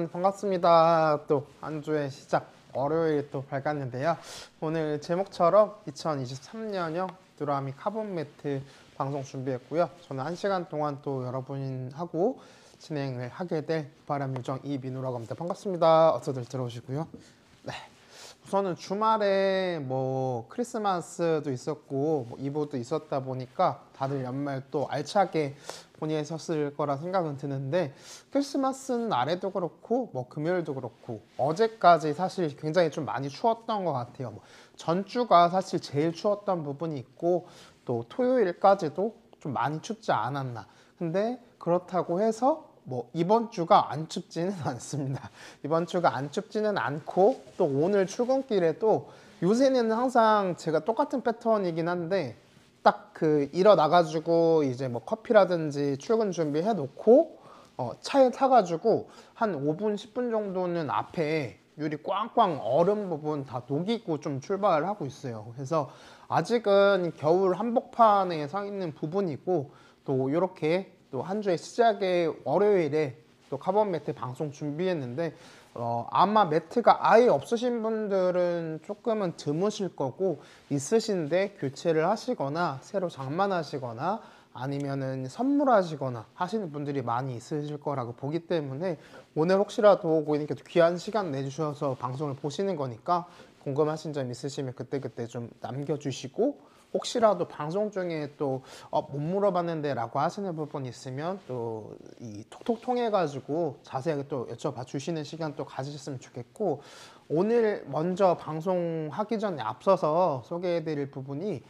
반갑습니다. 또 한 주의 시작 월요일 또 밝았는데요. 오늘 제목처럼 2023년형 두라미 카본 매트 방송 준비했고요. 저는 1시간 동안 또 여러분하고 진행을 하게 될 바람 요정 이민우라고 합니다. 반갑습니다. 어서들 들어오시고요. 네. 우선은 주말에 뭐 크리스마스도 있었고 뭐 이브도 있었다 보니까 다들 연말 또 알차게 보내셨을 거라 생각은 드는데, 크리스마스 날에도 그렇고 뭐 금요일도 그렇고 어제까지 사실 굉장히 좀 많이 추웠던 것 같아요. 뭐 전주가 사실 제일 추웠던 부분이 있고 또 토요일까지도 좀 많이 춥지 않았나. 근데 그렇다고 해서 뭐 이번 주가 안 춥지는 않습니다. 이번 주가 안 춥지는 않고 또 오늘 출근길에도, 요새는 항상 제가 똑같은 패턴이긴 한데 딱 그 일어나가지고 이제 뭐 커피라든지 출근 준비해 놓고 차에 타가지고 한 5분 10분 정도는 앞에 유리 꽝꽝 얼음 부분 다 녹이고 좀 출발을 하고 있어요. 그래서 아직은 겨울 한복판에 서 있는 부분이고, 또 이렇게 또 한 주의 시작에 월요일에 또 카본 매트 방송 준비했는데, 아마 매트가 아예 없으신 분들은 조금은 드무실 거고, 있으신데 교체를 하시거나 새로 장만하시거나 아니면은 선물하시거나 하시는 분들이 많이 있으실 거라고 보기 때문에, 오늘 혹시라도 고객님께서 귀한 시간 내주셔서 방송을 보시는 거니까 궁금하신 점 있으시면 그때그때 좀 남겨주시고, 혹시라도 방송 중에 또 못 물어봤는데 라고 하시는 부분이 있으면 또 이 톡톡 통해 가지고 자세하게 또 여쭤봐 주시는 시간 또 가지셨으면 좋겠고, 오늘 먼저 방송하기 전에 앞서서 소개해 드릴 부분이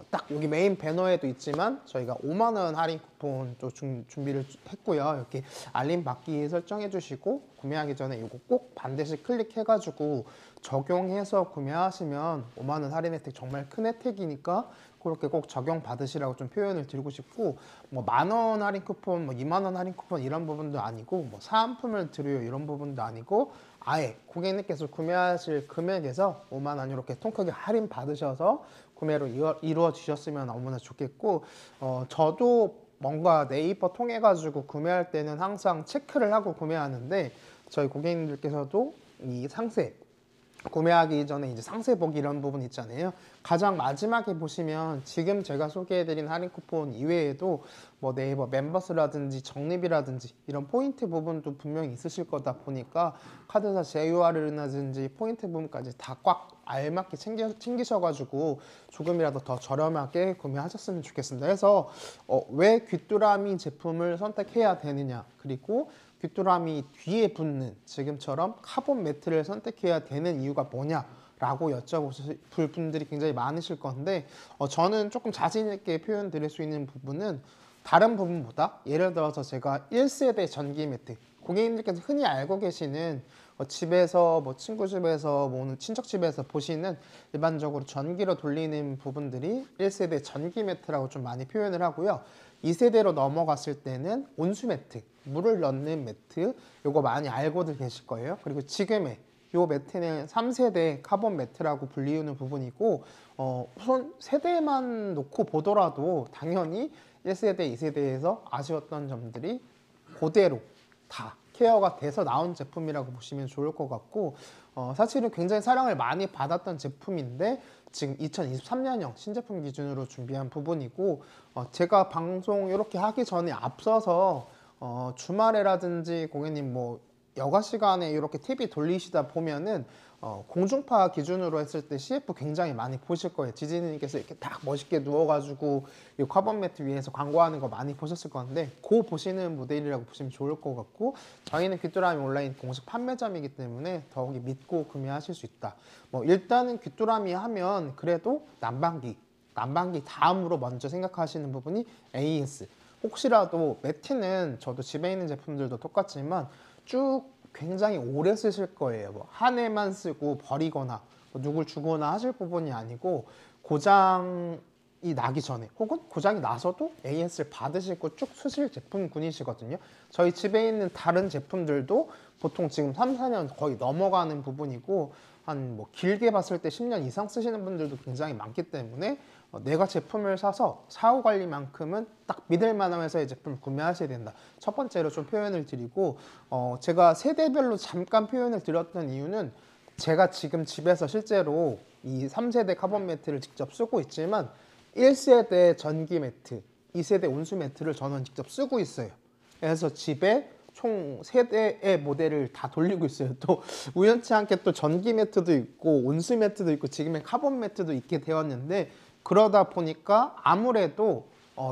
딱 여기 메인 배너에도 있지만 저희가 5만 원 할인 쿠폰 또 준비를 했고요. 이렇게 알림 받기 설정해 주시고 구매하기 전에 이거 꼭 반드시 클릭해 가지고 적용해서 구매하시면 5만 원 할인 혜택, 정말 큰 혜택이니까 그렇게 꼭 적용 받으시라고 좀 표현을 드리고 싶고, 뭐 만 원 할인 쿠폰, 뭐 2만 원 할인 쿠폰 이런 부분도 아니고, 뭐 사은품을 드려요 이런 부분도 아니고, 아예 고객님께서 구매하실 금액에서 5만 원 이렇게 통크게 할인 받으셔서 구매로 이루어 주셨으면 너무나 좋겠고, 저도 뭔가 네이버 통해 가지고 구매할 때는 항상 체크를 하고 구매하는데, 저희 고객님들께서도 이 상세 구매하기 전에 이제 상세 보기 이런 부분 있잖아요. 가장 마지막에 보시면 지금 제가 소개해드린 할인 쿠폰 이외에도 뭐 네이버 멤버스라든지 적립이라든지 이런 포인트 부분도 분명히 있으실 거다 보니까, 카드사 제휴하르라든지 포인트 부분까지 다 꽉 알맞게 챙기셔가지고 조금이라도 더 저렴하게 구매하셨으면 좋겠습니다. 그래서 왜 귀뚜라미 제품을 선택해야 되느냐, 그리고 귀뚜라미 뒤에 붙는 지금처럼 카본 매트를 선택해야 되는 이유가 뭐냐 라고 여쭤보실 분들이 굉장히 많으실 건데, 저는 조금 자신 있게 표현 드릴 수 있는 부분은 다른 부분보다, 예를 들어서 제가 1세대 전기 매트, 고객님들께서 흔히 알고 계시는 집에서 뭐 친구 집에서 뭐 친척 집에서 보시는 일반적으로 전기로 돌리는 부분들이 1세대 전기 매트라고 좀 많이 표현을 하고요. 2세대로 넘어갔을 때는 온수 매트, 물을 넣는 매트, 요거 많이 알고들 계실 거예요. 그리고 지금의 요 매트는 3세대 카본 매트라고 불리우는 부분이고, 우선 세대만 놓고 보더라도 당연히 1세대, 2세대에서 아쉬웠던 점들이 그대로 다 케어가 돼서 나온 제품이라고 보시면 좋을 것 같고, 사실은 굉장히 사랑을 많이 받았던 제품인데 지금 2023년형 신제품 기준으로 준비한 부분이고, 제가 방송 이렇게 하기 전에 앞서서 주말에라든지 고객님 뭐 여가 시간에 이렇게 TV 돌리시다 보면은 공중파 기준으로 했을 때 CF 굉장히 많이 보실 거예요. 지지님께서 이렇게 딱 멋있게 누워가지고 이 카본 매트 위에서 광고하는 거 많이 보셨을 건데, 그 보시는 모델이라고 보시면 좋을 것 같고, 저희는 귀뚜라미 온라인 공식 판매점이기 때문에 더욱이 믿고 구매하실 수 있다. 뭐 일단은 귀뚜라미 하면 그래도 난방기 다음으로 먼저 생각하시는 부분이 AS. 혹시라도 매트는 저도 집에 있는 제품들도 똑같지만 쭉 굉장히 오래 쓰실 거예요. 뭐 한 해만 쓰고 버리거나 뭐 누굴 주거나 하실 부분이 아니고, 고장이 나기 전에 혹은 고장이 나서도 AS를 받으시고 쭉 쓰실 제품군이시거든요. 저희 집에 있는 다른 제품들도 보통 지금 3, 4년 거의 넘어가는 부분이고, 한 뭐 길게 봤을 때 10년 이상 쓰시는 분들도 굉장히 많기 때문에 내가 제품을 사서 사후 관리만큼은 딱 믿을 만한 회사의 제품을 구매하셔야 된다. 첫 번째로 좀 표현을 드리고 제가 세대별로 잠깐 표현을 드렸던 이유는 제가 지금 집에서 실제로 이 3세대 카본 매트를 직접 쓰고 있지만 1세대 전기 매트, 2세대 온수 매트를 저는 직접 쓰고 있어요. 그래서 집에 총 3대의 모델을 다 돌리고 있어요. 또 우연치 않게 또 전기 매트도 있고 온수 매트도 있고 지금의 카본 매트도 있게 되었는데 그러다 보니까 아무래도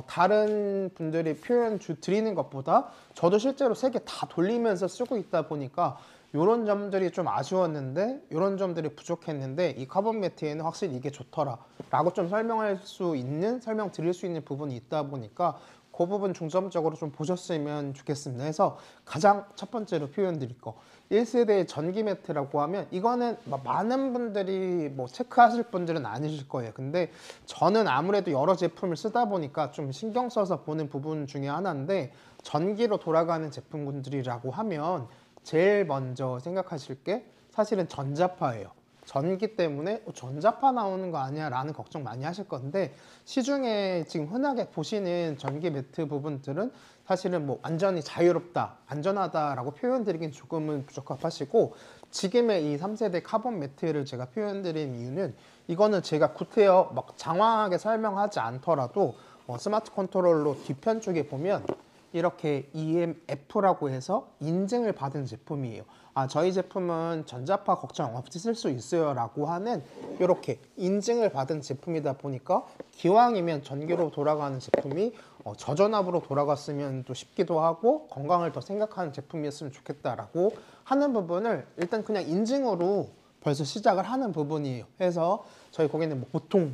다른 분들이 표현 드리는 것보다 저도 실제로 3개 다 돌리면서 쓰고 있다 보니까 이런 점들이 좀 아쉬웠는데 이런 점들이 부족했는데 이 카본 매트에는 확실히 이게 좋더라 라고 좀 설명할 수 있는 설명 드릴 수 있는 부분이 있다 보니까 그 부분 중점적으로 좀 보셨으면 좋겠습니다. 그래서 가장 첫 번째로 표현 드릴 거 1세대 전기 매트라고 하면 이거는 많은 분들이 뭐 체크하실 분들은 아니실 거예요. 근데 저는 아무래도 여러 제품을 쓰다 보니까 좀 신경 써서 보는 부분 중에 하나인데 전기로 돌아가는 제품군들이라고 하면 제일 먼저 생각하실 게 사실은 전자파예요. 전기 때문에 전자파 나오는 거 아니야 라는 걱정 많이 하실 건데 시중에 지금 흔하게 보시는 전기 매트 부분들은 사실은 뭐 완전히 자유롭다, 안전하다라고 표현드리긴 조금은 부적합하시고 지금의 이 3세대 카본 매트를 제가 표현드린 이유는 이거는 제가 구태여 막 장황하게 설명하지 않더라도 스마트 컨트롤러 뒤편 쪽에 보면 이렇게 EMF라고 해서 인증을 받은 제품이에요. 저희 제품은 전자파 걱정 없이 쓸 수 있어요 라고 하는 이렇게 인증을 받은 제품이다 보니까 기왕이면 전기로 돌아가는 제품이 저전압으로 돌아갔으면 또 쉽기도 하고 건강을 더 생각하는 제품이었으면 좋겠다라고 하는 부분을 일단 그냥 인증으로 벌써 시작을 하는 부분이에요. 그래서 저희 고객님 보통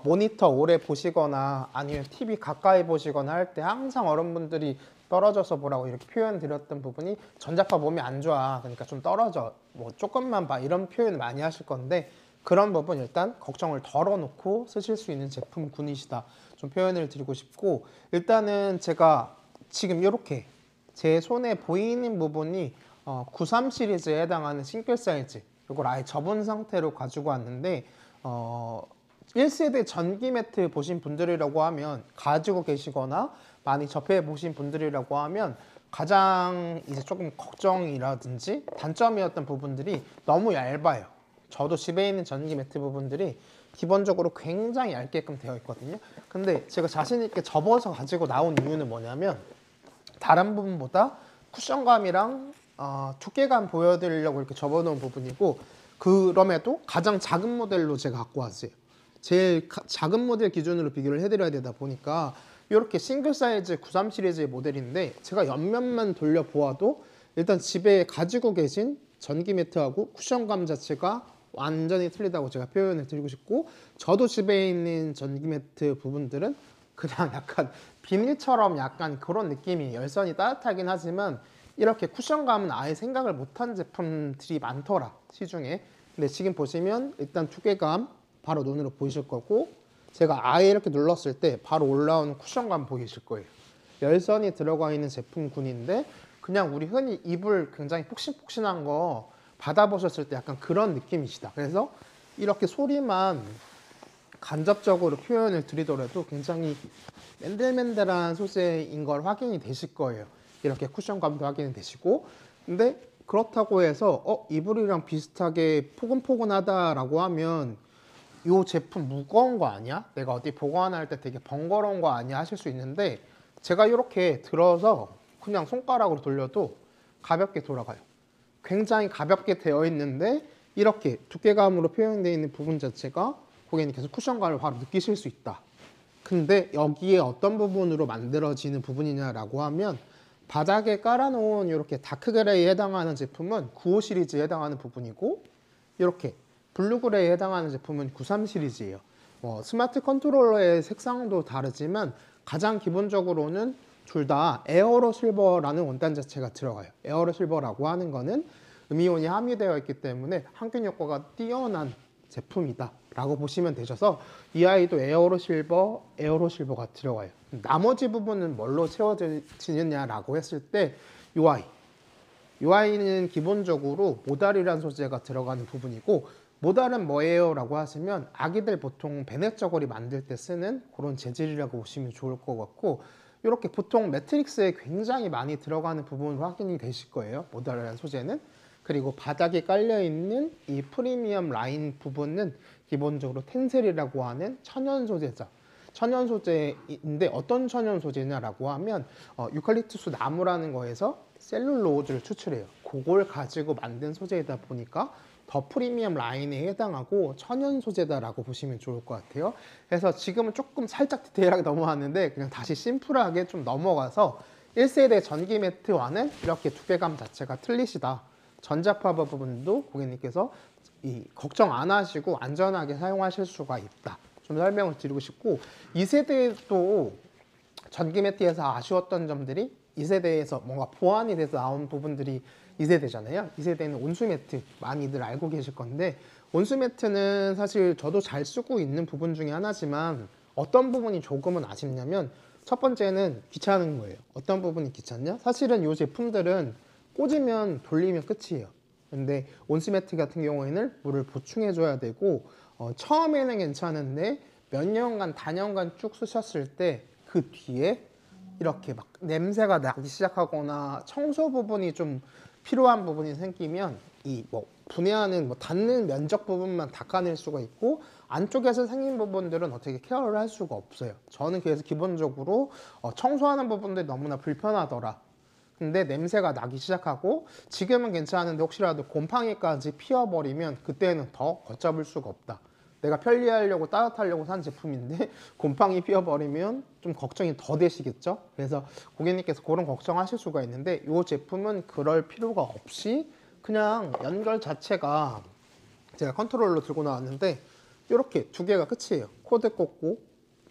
모니터 오래 보시거나 아니면 TV 가까이 보시거나 할 때 항상 어른분들이 떨어져서 보라고 이렇게 표현 드렸던 부분이 전자파 몸에 안 좋아 그러니까 좀 떨어져 뭐 조금만 봐 이런 표현 많이 하실 건데 그런 부분 일단 걱정을 덜어놓고 쓰실 수 있는 제품군이시다 좀 표현을 드리고 싶고 일단은 제가 지금 이렇게 제 손에 보이는 부분이 93 시리즈에 해당하는 싱글 사이즈 이걸 아예 접은 상태로 가지고 왔는데 1세대 전기 매트 보신 분들이라고 하면 가지고 계시거나 많이 접해 보신 분들이라고 하면 가장 이제 조금 걱정이라든지 단점이었던 부분들이 너무 얇아요. 저도 집에 있는 전기 매트 부분들이 기본적으로 굉장히 얇게끔 되어 있거든요. 근데 제가 자신 있게 접어서 가지고 나온 이유는 뭐냐면 다른 부분보다 쿠션감이랑 두께감 보여드리려고 이렇게 접어놓은 부분이고 그럼에도 가장 작은 모델로 제가 갖고 왔어요. 제일 작은 모델 기준으로 비교를 해드려야 되다 보니까 이렇게 싱글 사이즈 93 시리즈의 모델인데 제가 옆면만 돌려보아도 일단 집에 가지고 계신 전기 매트하고 쿠션감 자체가 완전히 틀리다고 제가 표현을 드리고 싶고 저도 집에 있는 전기 매트 부분들은 그냥 약간 비닐처럼 약간 그런 느낌이 열선이 따뜻하긴 하지만 이렇게 쿠션감은 아예 생각을 못한 제품들이 많더라 시중에. 근데 지금 보시면 일단 두께감 바로 눈으로 보이실 거고 제가 아예 이렇게 눌렀을 때 바로 올라오는 쿠션감 보이실 거예요. 열선이 들어가 있는 제품군인데 그냥 우리 흔히 이불 굉장히 폭신폭신한 거 받아보셨을 때 약간 그런 느낌이시다. 그래서 이렇게 소리만 간접적으로 표현을 드리더라도 굉장히 맨들맨들한 소재인 걸 확인이 되실 거예요. 이렇게 쿠션감도 확인이 되시고 근데 그렇다고 해서 이불이랑 비슷하게 포근포근하다라고 하면 이 제품 무거운 거 아니야? 내가 어디 보관할 때 되게 번거로운 거 아니야? 하실 수 있는데 제가 이렇게 들어서 그냥 손가락으로 돌려도 가볍게 돌아가요. 굉장히 가볍게 되어 있는데 이렇게 두께감으로 표현되어 있는 부분 자체가 고객님께서 쿠션감을 바로 느끼실 수 있다. 근데 여기에 어떤 부분으로 만들어지는 부분이냐라고 하면 바닥에 깔아놓은 이렇게 다크그레이에 해당하는 제품은 95 시리즈에 해당하는 부분이고 이렇게 블루그레이에 해당하는 제품은 93 시리즈예요. 스마트 컨트롤러의 색상도 다르지만 가장 기본적으로는 둘 다 에어로 실버라는 원단 자체가 들어가요. 에어로 실버라고 하는 거는 음이온이 함유되어 있기 때문에 항균 효과가 뛰어난 제품이다 라고 보시면 되셔서 이 아이도 에어로 실버가 들어가요. 나머지 부분은 뭘로 채워지느냐라고 했을 때 이 아이 UI는 기본적으로 모달이라는 소재가 들어가는 부분이고, 모달은 뭐예요? 라고 하시면 아기들 보통 베넷 저고리 만들 때 쓰는 그런 재질이라고 보시면 좋을 것 같고, 이렇게 보통 매트릭스에 굉장히 많이 들어가는 부분 확인이 되실 거예요, 모달이라는 소재는. 그리고 바닥에 깔려있는 이 프리미엄 라인 부분은 기본적으로 텐셀이라고 하는 천연 소재죠. 천연 소재인데 어떤 천연 소재냐라고 하면 유칼립투스 나무라는 거에서 셀룰로즈를 추출해요. 그걸 가지고 만든 소재이다 보니까 더 프리미엄 라인에 해당하고 천연 소재다라고 보시면 좋을 것 같아요. 그래서 지금은 조금 살짝 디테일하게 넘어왔는데 그냥 다시 심플하게 좀 넘어가서 1세대 전기 매트와는 이렇게 두께감 자체가 틀리시다. 전자파버 부분도 고객님께서 걱정 안 하시고 안전하게 사용하실 수가 있다. 좀 설명을 드리고 싶고, 2세대도 전기 매트에서 아쉬웠던 점들이 2세대에서 뭔가 보완이 돼서 나온 부분들이 2세대잖아요. 2세대는 온수 매트 많이들 알고 계실 건데, 온수 매트는 사실 저도 잘 쓰고 있는 부분 중에 하나지만 어떤 부분이 조금은 아쉽냐면, 첫 번째는 귀찮은 거예요. 어떤 부분이 귀찮냐? 사실은 이 제품들은 꽂으면 돌리면 끝이에요. 근데 온수 매트 같은 경우에는 물을 보충해 줘야 되고, 처음에는 괜찮은데 몇 년간 단연간 쭉 쓰셨을 때 그 뒤에 이렇게 막 냄새가 나기 시작하거나 청소 부분이 좀 필요한 부분이 생기면 이 뭐 분해하는 닿는 면적 부분만 닦아낼 수가 있고, 안쪽에서 생긴 부분들은 어떻게 케어를 할 수가 없어요. 저는 그래서 기본적으로 청소하는 부분들이 너무나 불편하더라. 근데 냄새가 나기 시작하고, 지금은 괜찮은데 혹시라도 곰팡이까지 피어버리면 그때는 더 걷잡을 수가 없다. 내가 편리하려고 따뜻하려고 산 제품인데 곰팡이 피어버리면 좀 걱정이 더 되시겠죠. 그래서 고객님께서 그런 걱정하실 수가 있는데, 이 제품은 그럴 필요가 없이 그냥 연결 자체가, 제가 컨트롤러 들고 나왔는데 이렇게 두 개가 끝이에요. 코드 꽂고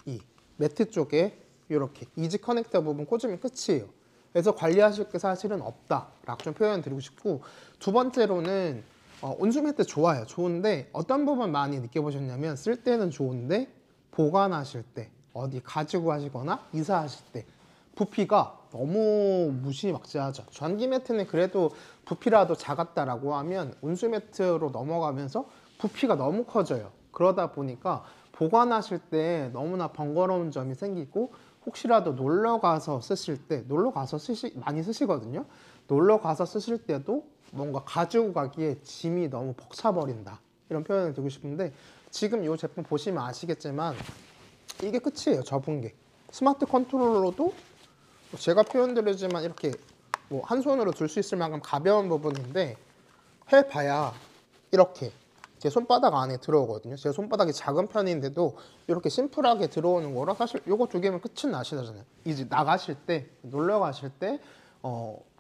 이 매트 쪽에 이렇게 이지 커넥터 부분 꽂으면 끝이에요. 그래서 관리하실 게 사실은 없다라고 좀 표현 드리고 싶고, 두 번째로는 온수 매트 좋아요. 좋은데 어떤 부분 많이 느껴보셨냐면, 쓸 때는 좋은데 보관하실 때, 어디 가지고 가시거나 이사하실 때 부피가 너무 무시막지하죠. 전기 매트는 그래도 부피라도 작았다라고 하면 온수 매트로 넘어가면서 부피가 너무 커져요. 그러다 보니까 보관하실 때 너무나 번거로운 점이 생기고, 혹시라도 놀러 가서 쓰실 때, 많이 쓰시거든요. 놀러 가서 쓰실 때도 뭔가 가지고 가기에 짐이 너무 벅차버린다, 이런 표현을 드리고 싶은데, 지금 이 제품 보시면 아시겠지만 이게 끝이에요. 접은 게. 스마트 컨트롤러도 제가 표현드리지만 이렇게 뭐 한 손으로 들 수 있을 만큼 가벼운 부분인데, 해봐야 이렇게 제 손바닥 안에 들어오거든요. 제 손바닥이 작은 편인데도 이렇게 심플하게 들어오는 거라, 사실 요거 두 개면 끝은 나시잖아요. 이제 나가실 때, 놀러 가실 때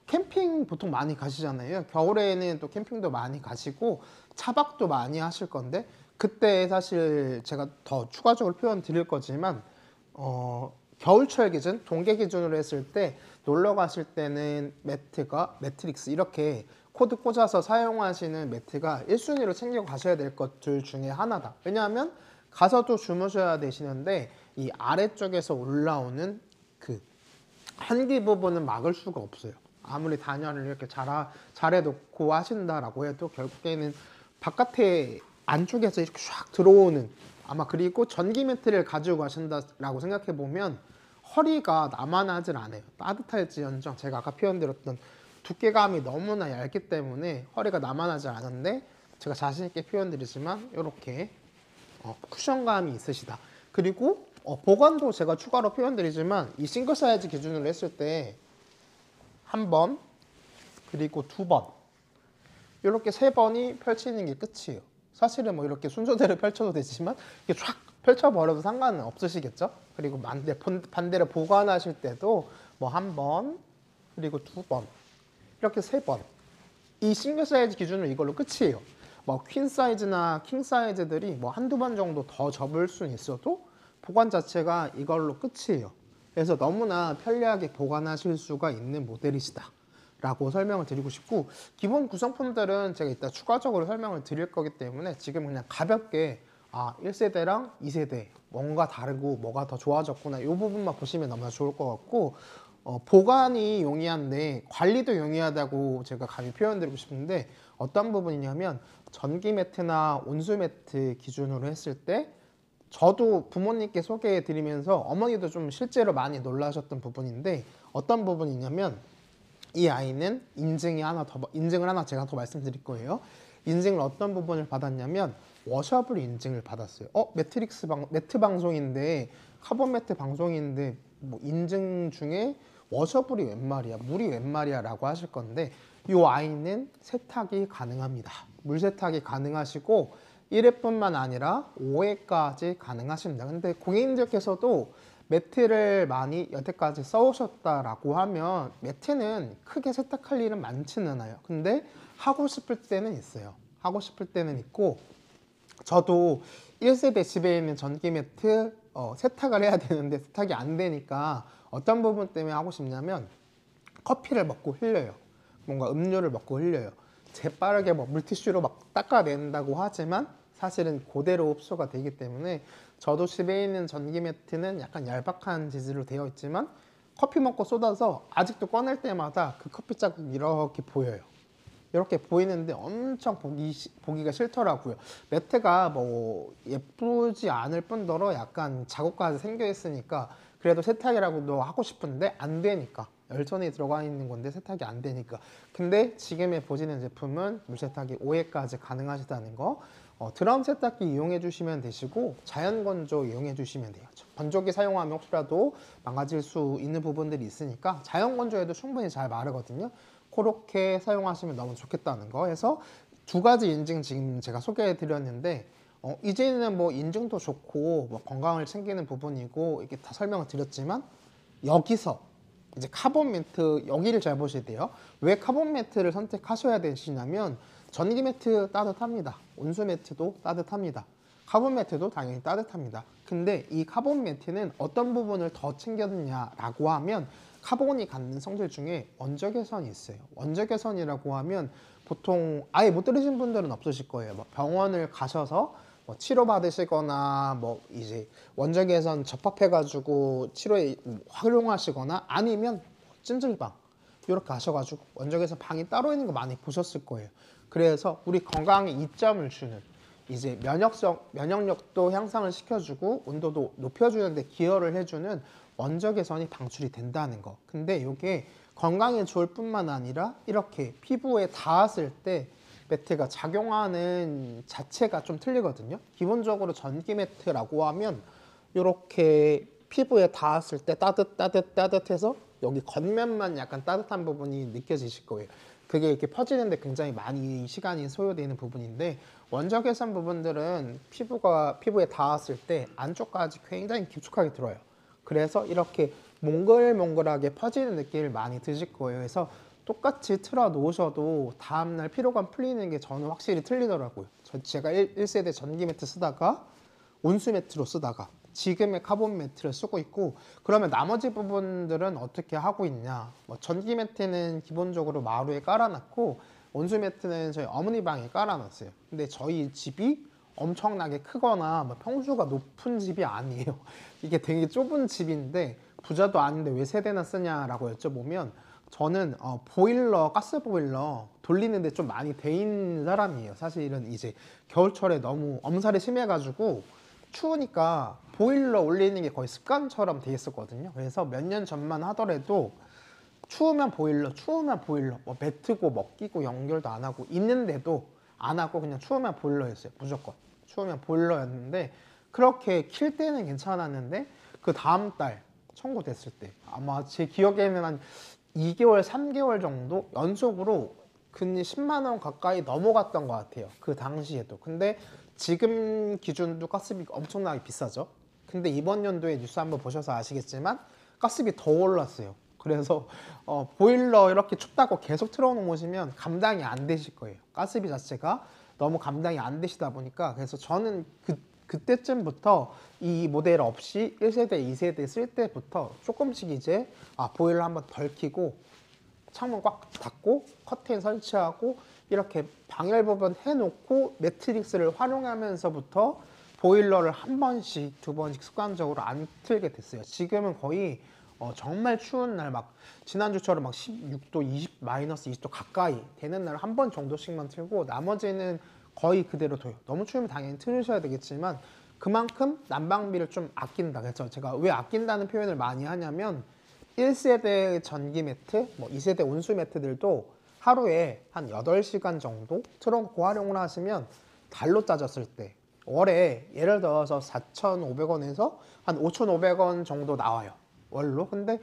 캠핑 보통 많이 가시잖아요. 겨울에는 또 캠핑도 많이 가시고 차박도 많이 하실 건데, 그때 사실 제가 더 추가적으로 표현 드릴 거지만 겨울철 기준, 동계 기준으로 했을 때 놀러 가실 때는 매트릭스 이렇게 코드 꽂아서 사용하시는 매트가 1순위로 챙겨 가셔야 될 것들 중에 하나다. 왜냐하면 가서도 주무셔야 되시는데 이 아래쪽에서 올라오는 그 한기 부분은 막을 수가 없어요. 아무리 단열을 이렇게 잘해놓고 하신다라고 해도 결국에는 바깥에 안쪽에서 이렇게 샥 들어오는, 아마 그리고 전기 매트를 가지고 가신다라고 생각해 보면 허리가 남아나질 않아요. 따뜻할지언정 제가 아까 표현드렸던 두께감이 너무나 얇기 때문에 허리가 남아나지 않은데, 제가 자신 있게 표현드리지만 이렇게 쿠션감이 있으시다. 그리고 보관도 제가 추가로 표현드리지만, 이 싱글 사이즈 기준으로 했을 때 한 번, 그리고 두 번, 이렇게 세 번이 펼치는 게 끝이에요. 사실은 뭐 이렇게 순서대로 펼쳐도 되지만 이게 쫙 펼쳐버려도 상관은 없으시겠죠. 그리고 반대로 보관하실 때도 뭐 한 번, 그리고 두 번, 이렇게 세 번. 이 싱글 사이즈 기준으로 이걸로 끝이에요. 뭐 퀸 사이즈나 킹 사이즈들이 뭐 한두 번 정도 더 접을 수는 있어도 보관 자체가 이걸로 끝이에요. 그래서 너무나 편리하게 보관하실 수가 있는 모델이시다 라고 설명을 드리고 싶고, 기본 구성품들은 제가 이따 추가적으로 설명을 드릴 거기 때문에 지금 그냥 가볍게 1세대랑 2세대 뭔가 다르고 뭐가 더 좋아졌구나, 이 부분만 보시면 너무나 좋을 것 같고, 보관이 용이한데 관리도 용이하다고 제가 감히 표현드리고 싶은데 어떤 부분이냐면 전기 매트나 온수 매트 기준으로 했을 때 저도 부모님께 소개해 드리면서 어머니도 좀 실제로 많이 놀라셨던 부분인데 어떤 부분이냐면 이 아이는 인증을 하나 제가 더 말씀드릴 거예요. 인증을 어떤 부분을 받았냐면 워셔블 인증을 받았어요. 매트 방송인데 카본 매트 방송인데 뭐 인증 중에 워셔블이 웬 말이야, 물이 웬 말이야 라고 하실 건데 이 아이는 세탁이 가능합니다. 물 세탁이 가능하시고 1회뿐만 아니라 5회까지 가능하십니다. 근데 고객님들께서도 매트를 많이 여태까지 써오셨다라고 하면 매트는 크게 세탁할 일은 많지는 않아요. 근데 하고 싶을 때는 있어요. 하고 싶을 때는 있고 저도 1세대 집에 있는 전기 매트 세탁을 해야 되는데 세탁이 안 되니까 어떤 부분 때문에 하고 싶냐면 커피를 먹고 흘려요. 뭔가 음료를 먹고 흘려요. 재빠르게 뭐 물티슈로 막 닦아낸다고 하지만 사실은 그대로 흡수가 되기 때문에 저도 집에 있는 전기 매트는 약간 얄팍한 재질로 되어 있지만 커피 먹고 쏟아서 아직도 꺼낼 때마다 그 커피 자국이 이렇게 보여요. 이렇게 보이는데 엄청 보기가 싫더라고요. 매트가 뭐 예쁘지 않을 뿐더러 약간 자국까지 생겨 있으니까 그래도 세탁이라고도 하고 싶은데 안 되니까 열선이 들어가 있는 건데 세탁이 안 되니까. 근데 지금에 보시는 제품은 물세탁이 5회까지 가능하시다는 거. 드럼 세탁기 이용해 주시면 되시고 자연 건조 이용해 주시면 돼요. 건조기 사용하면 혹시라도 망가질 수 있는 부분들이 있으니까 자연 건조에도 충분히 잘 마르거든요. 그렇게 사용하시면 너무 좋겠다는 거 해서 두 가지 인증 지금 제가 소개해 드렸는데 이제는 뭐 인증도 좋고 뭐 건강을 챙기는 부분이고 이렇게 다 설명을 드렸지만 여기서 이제 카본 매트 여기를 잘 보셔야 돼요. 왜 카본 매트를 선택하셔야 되시냐면 전기 매트 따뜻합니다. 온수 매트도 따뜻합니다. 카본 매트도 당연히 따뜻합니다. 근데 이 카본 매트는 어떤 부분을 더 챙겼느냐라고 하면 카본이 갖는 성질 중에 원적 개선이 있어요. 원적 개선이라고 하면 보통 아예 못 들으신 분들은 없으실 거예요. 뭐 병원을 가셔서 뭐 치료 받으시거나 뭐 이제 원적 개선 접합해가지고 치료에 활용하시거나 아니면 찜질방 이렇게 하셔가지고 원적 개선 방이 따로 있는 거 많이 보셨을 거예요. 그래서 우리 건강에 이점을 주는 이제 면역력도 향상을 시켜주고 온도도 높여주는데 기여를 해주는 원적 개선이 방출이 된다는 거. 근데 이게 건강에 좋을 뿐만 아니라 이렇게 피부에 닿았을 때 매트가 작용하는 자체가 좀 틀리거든요. 기본적으로 전기 매트라고 하면 이렇게 피부에 닿았을 때 따뜻해서 여기 겉면만 약간 따뜻한 부분이 느껴지실 거예요. 그게 이렇게 퍼지는데 굉장히 많이 시간이 소요되는 부분인데 원적 개선 부분들은 피부에 닿았을 때 안쪽까지 굉장히 깊숙하게 들어요. 그래서 이렇게 몽글몽글하게 퍼지는 느낌을 많이 드실 거예요. 그래서 똑같이 틀어 놓으셔도 다음날 피로감 풀리는 게 저는 확실히 틀리더라고요. 제가 1세대 전기 매트 쓰다가 온수 매트로 쓰다가 지금의 카본 매트를 쓰고 있고 그러면 나머지 부분들은 어떻게 하고 있냐. 뭐 전기 매트는 기본적으로 마루에 깔아놨고 온수 매트는 저희 어머니 방에 깔아놨어요. 근데 저희 집이 엄청나게 크거나 뭐 평수가 높은 집이 아니에요. 이게 되게 좁은 집인데 부자도 아닌데 왜 세대나 쓰냐라고 여쭤보면 저는 가스 보일러 돌리는데 좀 많이 돼 있는 사람이에요. 사실은 이제 겨울철에 너무 엄살이 심해가지고 추우니까 보일러 올리는 게 거의 습관처럼 돼 있었거든요. 그래서 몇 년 전만 하더라도 추우면 보일러 뭐 매트고 먹기고 연결도 안 하고 있는데도 안 하고 그냥 추우면 보일러였어요. 무조건 추우면 보일러였는데 그렇게 킬 때는 괜찮았는데 그 다음 달 청구됐을 때 아마 제 기억에는 한 2개월 3개월 정도 연속으로 근이 10만 원 가까이 넘어갔던 것 같아요. 그 당시에도. 근데 지금 기준도 가스비 엄청나게 비싸죠. 근데 이번 연도에 뉴스 한번 보셔서 아시겠지만 가스비 더 올랐어요. 그래서 보일러 이렇게 춥다고 계속 틀어놓으시면 감당이 안 되실 거예요. 가스비 자체가 너무 감당이 안 되시다 보니까 그래서 저는 그때쯤부터 이 모델 없이 1세대, 2세대 쓸 때부터 조금씩 이제 보일러 한번 덜 켜고 창문 꽉 닫고 커튼 설치하고 이렇게 방열 부분 해놓고 매트릭스를 활용하면서부터 보일러를 한 번씩 두 번씩 습관적으로 안 틀게 됐어요. 지금은 거의 정말 추운 날 막 지난주처럼 막 16도, 20 가까이 되는 날 한 번 정도씩만 틀고 나머지는 거의 그대로 둬요. 너무 추우면 당연히 틀으셔야 되겠지만 그만큼 난방비를 좀 아낀다. 그래서 제가 왜 아낀다는 표현을 많이 하냐면 1세대 전기 매트, 뭐 2세대 온수 매트들도 하루에 한 8시간 정도 틀어놓고 활용을 하시면 달로 따졌을 때 월에 예를 들어서 4,500원에서 한 5,500원 정도 나와요. 월로. 근데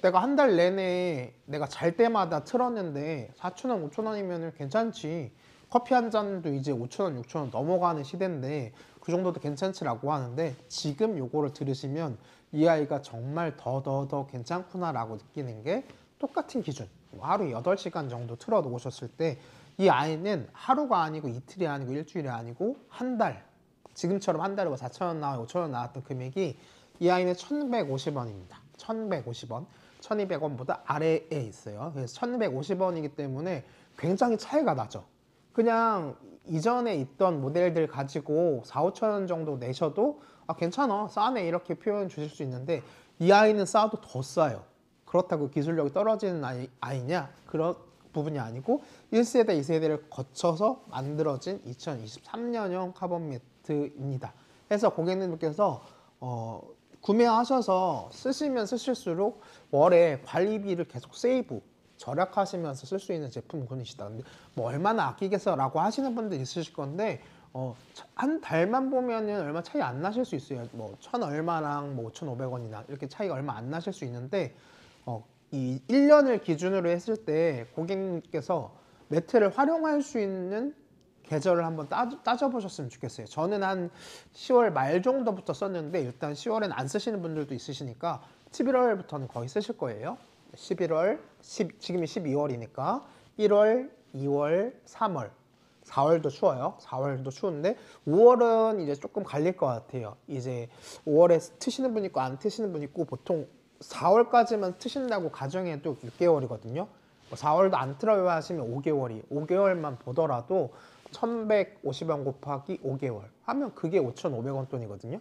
내가 한 달 내내 내가 잘 때마다 틀었는데 4,000원, 5,000원이면 괜찮지. 커피 한 잔도 이제 5,000원, 6,000원 넘어가는 시대인데 그 정도도 괜찮지라고 하는데 지금 요거를 들으시면 이 아이가 정말 더 괜찮구나라고 느끼는 게 똑같은 기준. 하루 8시간 정도 틀어 놓으셨을 때 이 아이는 하루가 아니고 이틀이 아니고 일주일이 아니고 한 달. 지금처럼 한 달에 4,000원 나와 5,000원 나왔던 금액이 이 아이는 1,150원입니다. 1,150원. 1,200원보다 아래에 있어요. 그래서 1,150원이기 때문에 굉장히 차이가 나죠. 그냥 이전에 있던 모델들 가지고 4, 5천 원 정도 내셔도 괜찮아, 싸네 이렇게 표현 주실 수 있는데 이 아이는 싸도 더 싸요. 그렇다고 기술력이 떨어지는 아이냐? 그런 부분이 아니고 1세대, 2세대를 거쳐서 만들어진 2023년형 카본 매트입니다. 그래서 고객님들께서 구매하셔서 쓰시면 쓰실수록 월에 관리비를 계속 세이브 절약하시면서 쓸 수 있는 제품군이시다. 근데 뭐 얼마나 아끼겠어라고 하시는 분들 있으실 건데 한 달만 보면은 얼마 차이 안 나실 수 있어요. 뭐 1,000 얼마랑 뭐 5,500원이나 이렇게 차이가 얼마 안 나실 수 있는데 이 1년을 기준으로 했을 때 고객님께서 매트를 활용할 수 있는 계절을 한번 따져보셨으면 좋겠어요. 저는 한 10월 말 정도부터 썼는데 일단 10월엔 안 쓰시는 분들도 있으시니까 11월부터는 거의 쓰실 거예요. 11월, 지금이 12월이니까 1월, 2월, 3월, 4월도 추워요. 4월도 추운데 5월은 이제 조금 갈릴 것 같아요. 이제 5월에 트시는 분 있고 안 트시는 분 있고 보통 4월까지만 트신다고 가정해도 6개월이거든요. 4월도 안 틀어요 하시면 5개월만 보더라도 1,150원 곱하기 5개월 하면 그게 5,500원 돈이거든요.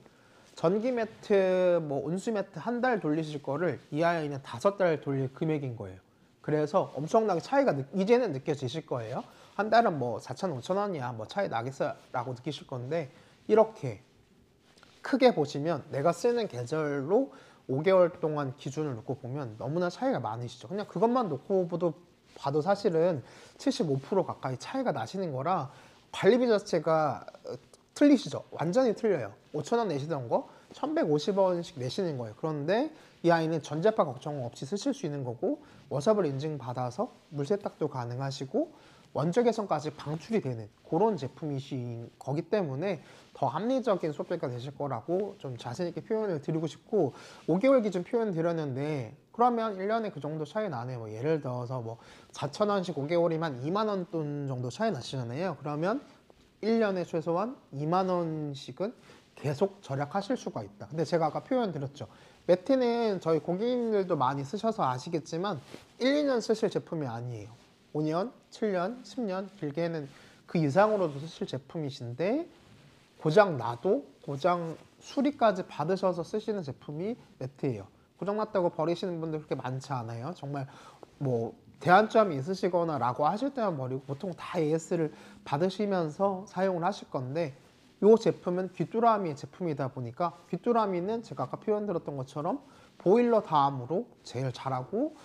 전기 매트, 뭐 온수 매트 한 달 돌리실 거를 이 아이는 5달 돌릴 금액인 거예요. 그래서 엄청나게 차이가 이제는 느껴지실 거예요. 한 달은 뭐 4,000, 5,000원이야 뭐 차이 나겠어 라고 느끼실 건데 이렇게 크게 보시면 내가 쓰는 계절로 5개월 동안 기준을 놓고 보면 너무나 차이가 많으시죠. 그냥 그것만 놓고 봐도 사실은 75% 가까이 차이가 나시는 거라 관리비 자체가 틀리시죠. 완전히 틀려요. 5,000원 내시던 거 1,150원씩 내시는 거예요. 그런데 이 아이는 전자파 걱정 없이 쓰실 수 있는 거고 워셔블 인증받아서 물 세탁도 가능하시고 원적 개선까지 방출이 되는 그런 제품이신 거기 때문에 더 합리적인 소비가 되실 거라고 좀 자신 있게 표현을 드리고 싶고 5개월 기준 표현 드렸는데 그러면 1년에 그 정도 차이 나네요. 뭐 예를 들어서 뭐 4,000원씩 5개월이면 2만 원 돈 정도 차이 나시잖아요. 그러면 1년에 최소한 2만 원씩은 계속 절약하실 수가 있다. 근데 제가 아까 표현 드렸죠. 매트는 저희 고객님들도 많이 쓰셔서 아시겠지만 1, 2년 쓰실 제품이 아니에요. 5년, 7년, 10년, 길게는 그 이상으로도 쓰실 제품이신데 고장 나도 고장 수리까지 받으셔서 쓰시는 제품이 매트예요. 고장 났다고 버리시는 분들 그렇게 많지 않아요. 정말 뭐 대안점이 있으시거나 라고 하실 때만 버리고 보통 다 AS를 받으시면서 사용을 하실 건데 이 제품은 귀뚜라미 제품이다 보니까 귀뚜라미는 제가 아까 표현 드렸던 것처럼 보일러 다음으로 제일 잘하고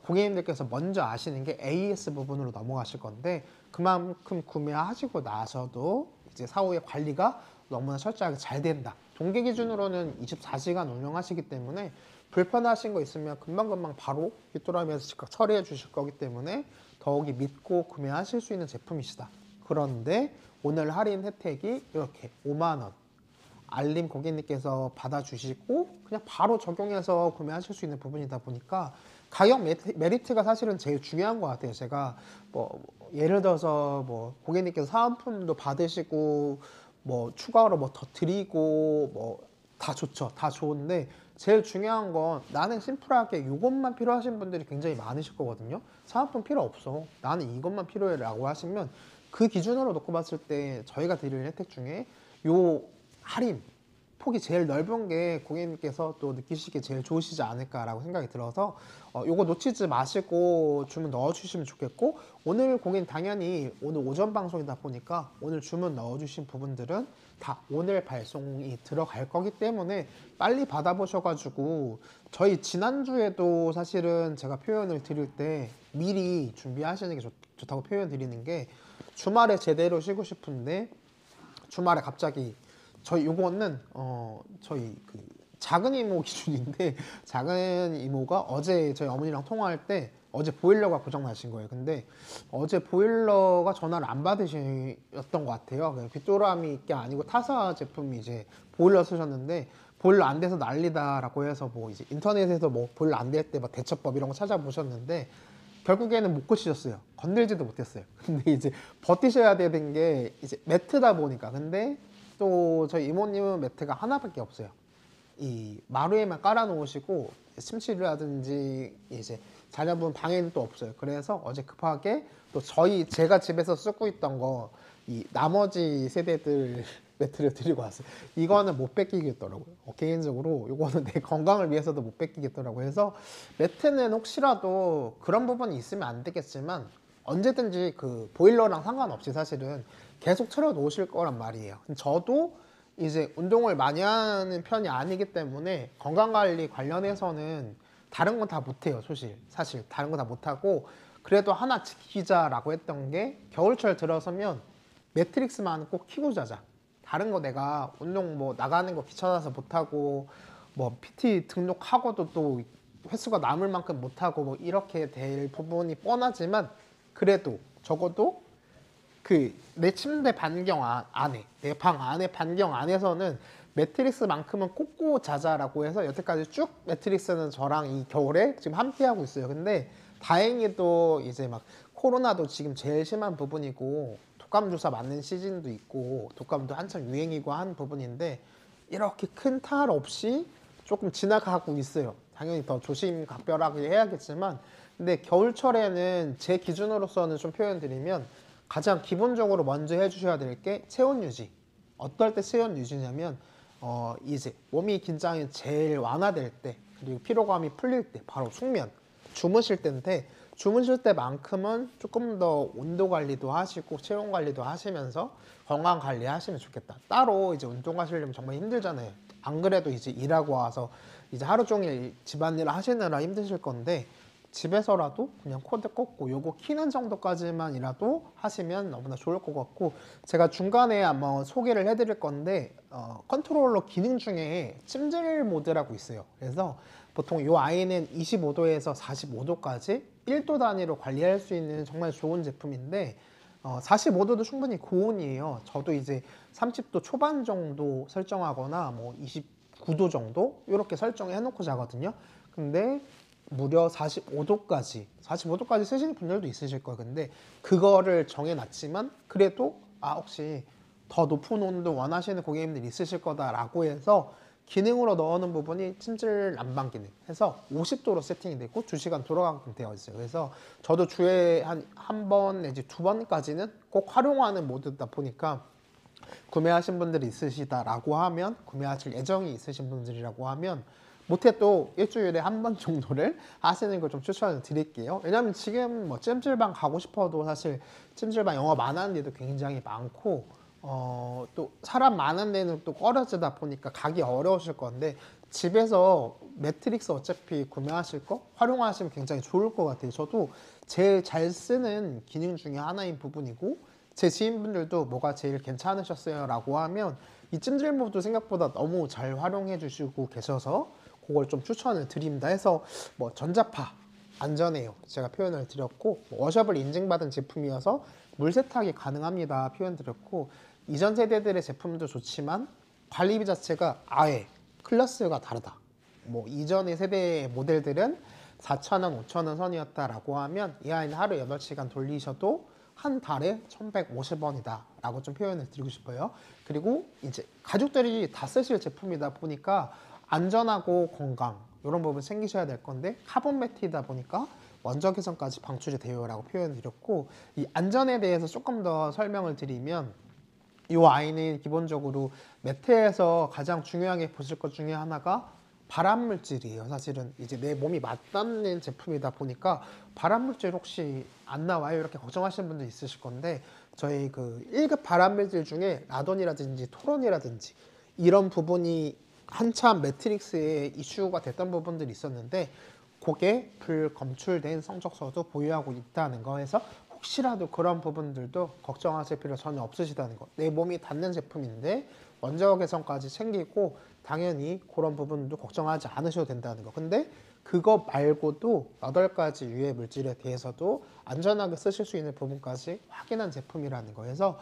고객님들께서 먼저 아시는 게 AS 부분으로 넘어가실 건데 그만큼 구매하시고 나서도 이제 사후에 관리가 너무나 철저하게 잘 된다. 동기 기준으로는 24시간 운영하시기 때문에 불편하신 거 있으면 금방금방 바로 귀뚜라미에서 즉각 처리해 주실 거기 때문에 더욱이 믿고 구매하실 수 있는 제품이시다. 그런데 오늘 할인 혜택이 이렇게 5만 원 알림 고객님께서 받아주시고 그냥 바로 적용해서 구매하실 수 있는 부분이다 보니까 가격 메리트가 사실은 제일 중요한 것 같아요. 제가 뭐 예를 들어서 뭐 고객님께서 사은품도 받으시고 뭐 추가로 뭐 더 드리고 뭐 다 좋죠. 다 좋은데 제일 중요한 건 나는 심플하게 이것만 필요하신 분들이 굉장히 많으실 거거든요. 사은품 필요 없어. 나는 이것만 필요해 라고 하시면 그 기준으로 놓고 봤을 때 저희가 드릴 혜택 중에 요 할인 폭이 제일 넓은 게 고객님께서 또 느끼시기에 제일 좋으시지 않을까라고 생각이 들어서 요거 놓치지 마시고 주문 넣어주시면 좋겠고, 오늘 고객님 당연히 오늘 오전 방송이다 보니까 오늘 주문 넣어주신 부분들은 다 오늘 발송이 들어갈 거기 때문에 빨리 받아보셔가지고, 저희 지난주에도 사실은 제가 표현을 드릴 때 미리 준비하시는 게 좋다고 표현 드리는 게, 주말에 제대로 쉬고 싶은데 주말에 갑자기 저희 요거는 저희 그 작은 이모 기준인데, 작은 이모가 어제 저희 어머니랑 통화할 때 어제 보일러가 고장 나신 거예요. 근데 어제 보일러가 전화를 안 받으셨던 것 같아요. 귀뚜라미 게 아니고 타사 제품이 이제 보일러 쓰셨는데, 보일러 안 돼서 난리다라고 해서 뭐 이제 인터넷에서 뭐 보일러 안 될 때 막 대처법 이런 거 찾아보셨는데 결국에는 못 고치셨어요. 건들지도 못했어요. 근데 이제 버티셔야 되는 게 이제 매트다 보니까. 근데 또 저희 이모님은 매트가 하나밖에 없어요. 이 마루에만 깔아 놓으시고 침실을 하든지 이제 자녀분 방에는 또 없어요. 그래서 어제 급하게 또 제가 집에서 쓰고 있던 거 이 나머지 세대들 매트를 드리고 왔어요. 이거는 못 뺏기겠더라고요. 개인적으로 이거는 내 건강을 위해서도 못 뺏기겠더라고요. 해서 매트는 혹시라도 그런 부분이 있으면 안 되겠지만 언제든지 그 보일러랑 상관없이 사실은 계속 틀어 놓으실 거란 말이에요. 저도 이제 운동을 많이 하는 편이 아니기 때문에 건강관리 관련해서는 다른 건 다 못해요. 사실 다른 거 다 못하고, 그래도 하나 지키자라고 했던 게 겨울철 들어서면 매트릭스만 꼭 켜고 자자. 다른 거 내가 운동 뭐 나가는 거 귀찮아서 못하고 뭐 PT 등록하고도 또 횟수가 남을 만큼 못하고 뭐 이렇게 될 부분이 뻔하지만, 그래도 적어도 그 내 침대 반경 안에, 내 방 안에 반경 안에서는 매트릭스만큼은 꽂고 자자라고 해서 여태까지 쭉 매트릭스는 저랑 이 겨울에 지금 함께 하고 있어요. 근데 다행히도 이제 막 코로나도 지금 제일 심한 부분이고 독감 주사 맞는 시즌도 있고 독감도 한창 유행이고 한 부분인데, 이렇게 큰 탈 없이 조금 지나가고 있어요. 당연히 더 조심각별하게 해야겠지만, 근데 겨울철에는 제 기준으로서는 좀 표현드리면 가장 기본적으로 먼저 해주셔야 될 게 체온 유지. 어떨 때 체온 유지냐면 이제 몸이 긴장이 제일 완화될 때, 그리고 피로감이 풀릴 때, 바로 숙면, 주무실 때인데, 주무실 때만큼은 조금 더 온도 관리도 하시고 체온 관리도 하시면서 건강 관리 하시면 좋겠다. 따로 이제 운동 가시려면 정말 힘들잖아요. 안 그래도 이제 일하고 와서 이제 하루 종일 집안일을 하시느라 힘드실 건데, 집에서라도 그냥 코드 꽂고 요거 키는 정도까지만이라도 하시면 너무나 좋을 것 같고, 제가 중간에 한번 소개를 해드릴 건데 컨트롤러 기능 중에 찜질 모드라고 있어요. 그래서 보통 요 아이는 25도에서 45도까지 1도 단위로 관리할 수 있는 정말 좋은 제품인데, 45도도 충분히 고온이에요. 저도 이제 30도 초반 정도 설정하거나 뭐 29도 정도 이렇게 설정해 놓고 자거든요. 근데 무려 45도까지 쓰시는 분들도 있으실 거예요. 근데 그거를 정해놨지만 그래도 혹시 더 높은 온도 원하시는 고객님들이 있으실 거다라고 해서 기능으로 넣어놓은 부분이 찜질 난방 기능 해서 50도로 세팅이 되고 2시간 돌아가게끔 되어 있어요. 그래서 저도 주에 한 번 내지 2번까지는 꼭 활용하는 모드다 보니까, 구매하신 분들이 있으시다라고 하면, 구매하실 예정이 있으신 분들이라고 하면 못해도 일주일에 한 번 정도를 하시는 걸 좀 추천을 드릴게요. 왜냐면 지금 뭐 찜질방 가고 싶어도 사실 찜질방 영업 안 하는 데도 굉장히 많고, 또 사람 많은 데는 또 꺼려지다 보니까 가기 어려우실 건데, 집에서 매트릭스 어차피 구매하실 거 활용하시면 굉장히 좋을 것 같아요. 저도 제일 잘 쓰는 기능 중에 하나인 부분이고, 제 지인분들도 뭐가 제일 괜찮으셨어요 라고 하면 이 찜질 모드 생각보다 너무 잘 활용해 주시고 계셔서 그걸 좀 추천을 드립니다. 해서 뭐 전자파 안전해요, 제가 표현을 드렸고, 워셔블 인증받은 제품이어서 물 세탁이 가능합니다 표현 드렸고, 이전 세대들의 제품도 좋지만 관리비 자체가 아예 클래스가 다르다. 뭐 이전의 세대의 모델들은 4,000원, 5,000원 선이었다라고 하면 이 아이는 하루 8시간 돌리셔도 한 달에 1,150원이다 라고 좀 표현을 드리고 싶어요. 그리고 이제 가족들이 다 쓰실 제품이다 보니까 안전하고 건강 이런 부분 챙기셔야 될 건데, 카본 매트이다 보니까 원적 회선까지 방출이 돼요 라고 표현을 드렸고, 이 안전에 대해서 조금 더 설명을 드리면, 이 아이는 기본적으로 매트에서 가장 중요하게 보실 것 중에 하나가 발암 물질이에요. 사실은 이제 내 몸이 맞닿는 제품이다 보니까 발암 물질 혹시 안 나와요? 이렇게 걱정하시는 분들 있으실 건데 저희 그 1급 발암 물질 중에 라돈이라든지 토론이라든지 이런 부분이 한참 매트릭스에 이슈가 됐던 부분들이 있었는데 그게 불검출된 성적서도 보유하고 있다는 거에서 혹시라도 그런 부분들도 걱정하실 필요 전혀 없으시다는 거. 내 몸이 닿는 제품인데 원적 개선까지 챙기고 당연히 그런 부분도 걱정하지 않으셔도 된다는 거. 근데 그거 말고도 8가지 유해 물질에 대해서도 안전하게 쓰실 수 있는 부분까지 확인한 제품이라는 거에서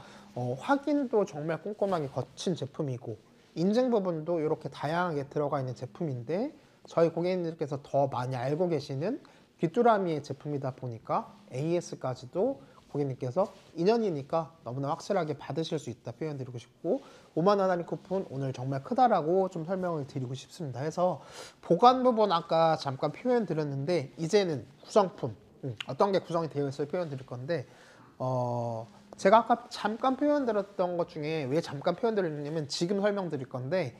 확인도 정말 꼼꼼하게 거친 제품이고 인증 부분도 이렇게 다양하게 들어가 있는 제품인데 저희 고객님들께서 더 많이 알고 계시는 귀뚜라미의 제품이다 보니까 AS까지도 고객님께서 2년이니까 너무나 확실하게 받으실 수 있다 표현드리고 싶고 5만 원 할인 쿠폰 오늘 정말 크다라고 좀 설명을 드리고 싶습니다. 해서 보관 부분 아까 잠깐 표현 드렸는데 이제는 구성품 어떤 게 구성이 되어 있어요 표현 드릴 건데 제가 아까 잠깐 표현 드렸던 것 중에 왜 잠깐 표현 드렸냐면 지금 설명 드릴 건데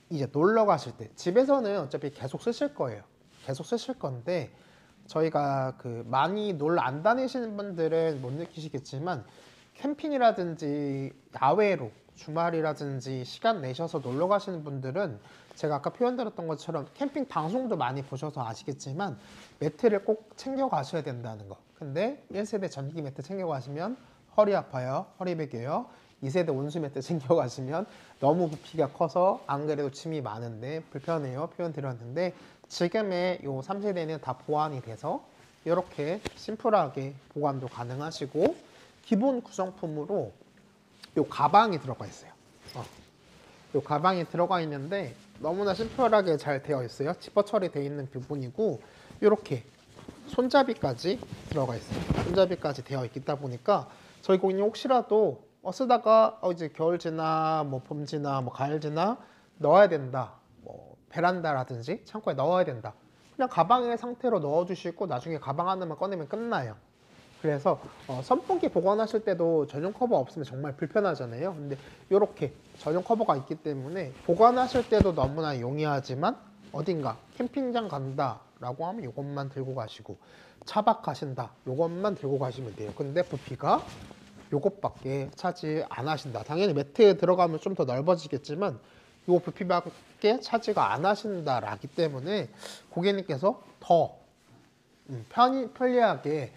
이제 놀러 가실 때 집에서는 어차피 계속 쓰실 거예요. 계속 쓰실 건데 저희가 그 많이 놀러 안 다니시는 분들은 못 느끼시겠지만 캠핑이라든지 야외로 주말이라든지 시간 내셔서 놀러 가시는 분들은 제가 아까 표현드렸던 것처럼 캠핑 방송도 많이 보셔서 아시겠지만 매트를 꼭 챙겨 가셔야 된다는 거. 근데 1세대 전기 매트 챙겨 가시면 허리 아파요. 허리 베겨요. 2세대 온수 매트 챙겨 가시면 너무 부피가 커서 안 그래도 짐이 많은데 불편해요. 표현 드렸는데 지금의 요 3세대는 다 보완이 돼서 이렇게 심플하게 보관도 가능하시고 기본 구성품으로 요 가방이 들어가 있어요. 요 가방이 들어가 있는데 너무나 심플하게 잘 되어 있어요. 지퍼 처리되어 있는 부분이고 이렇게 손잡이까지 들어가 있어요. 손잡이까지 되어 있다 보니까 저희 고객님 혹시라도 쓰다가 이제 겨울 지나 뭐 봄 지나 뭐 가을 지나 넣어야 된다. 뭐 베란다라든지 창고에 넣어야 된다. 그냥 가방의 상태로 넣어주시고 나중에 가방 하나만 꺼내면 끝나요. 그래서 선풍기 보관하실 때도 전용 커버 없으면 정말 불편하잖아요. 근데 이렇게 전용 커버가 있기 때문에 보관하실 때도 너무나 용이하지만 어딘가 캠핑장 간다라고 하면 이것만 들고 가시고 차박 가신다 이것만 들고 가시면 돼요. 근데 부피가 요것밖에 차지 안 하신다. 당연히 매트에 들어가면 좀 더 넓어지겠지만 요 부피밖에 차지가 안 하신다라기 때문에 고객님께서 더 편리하게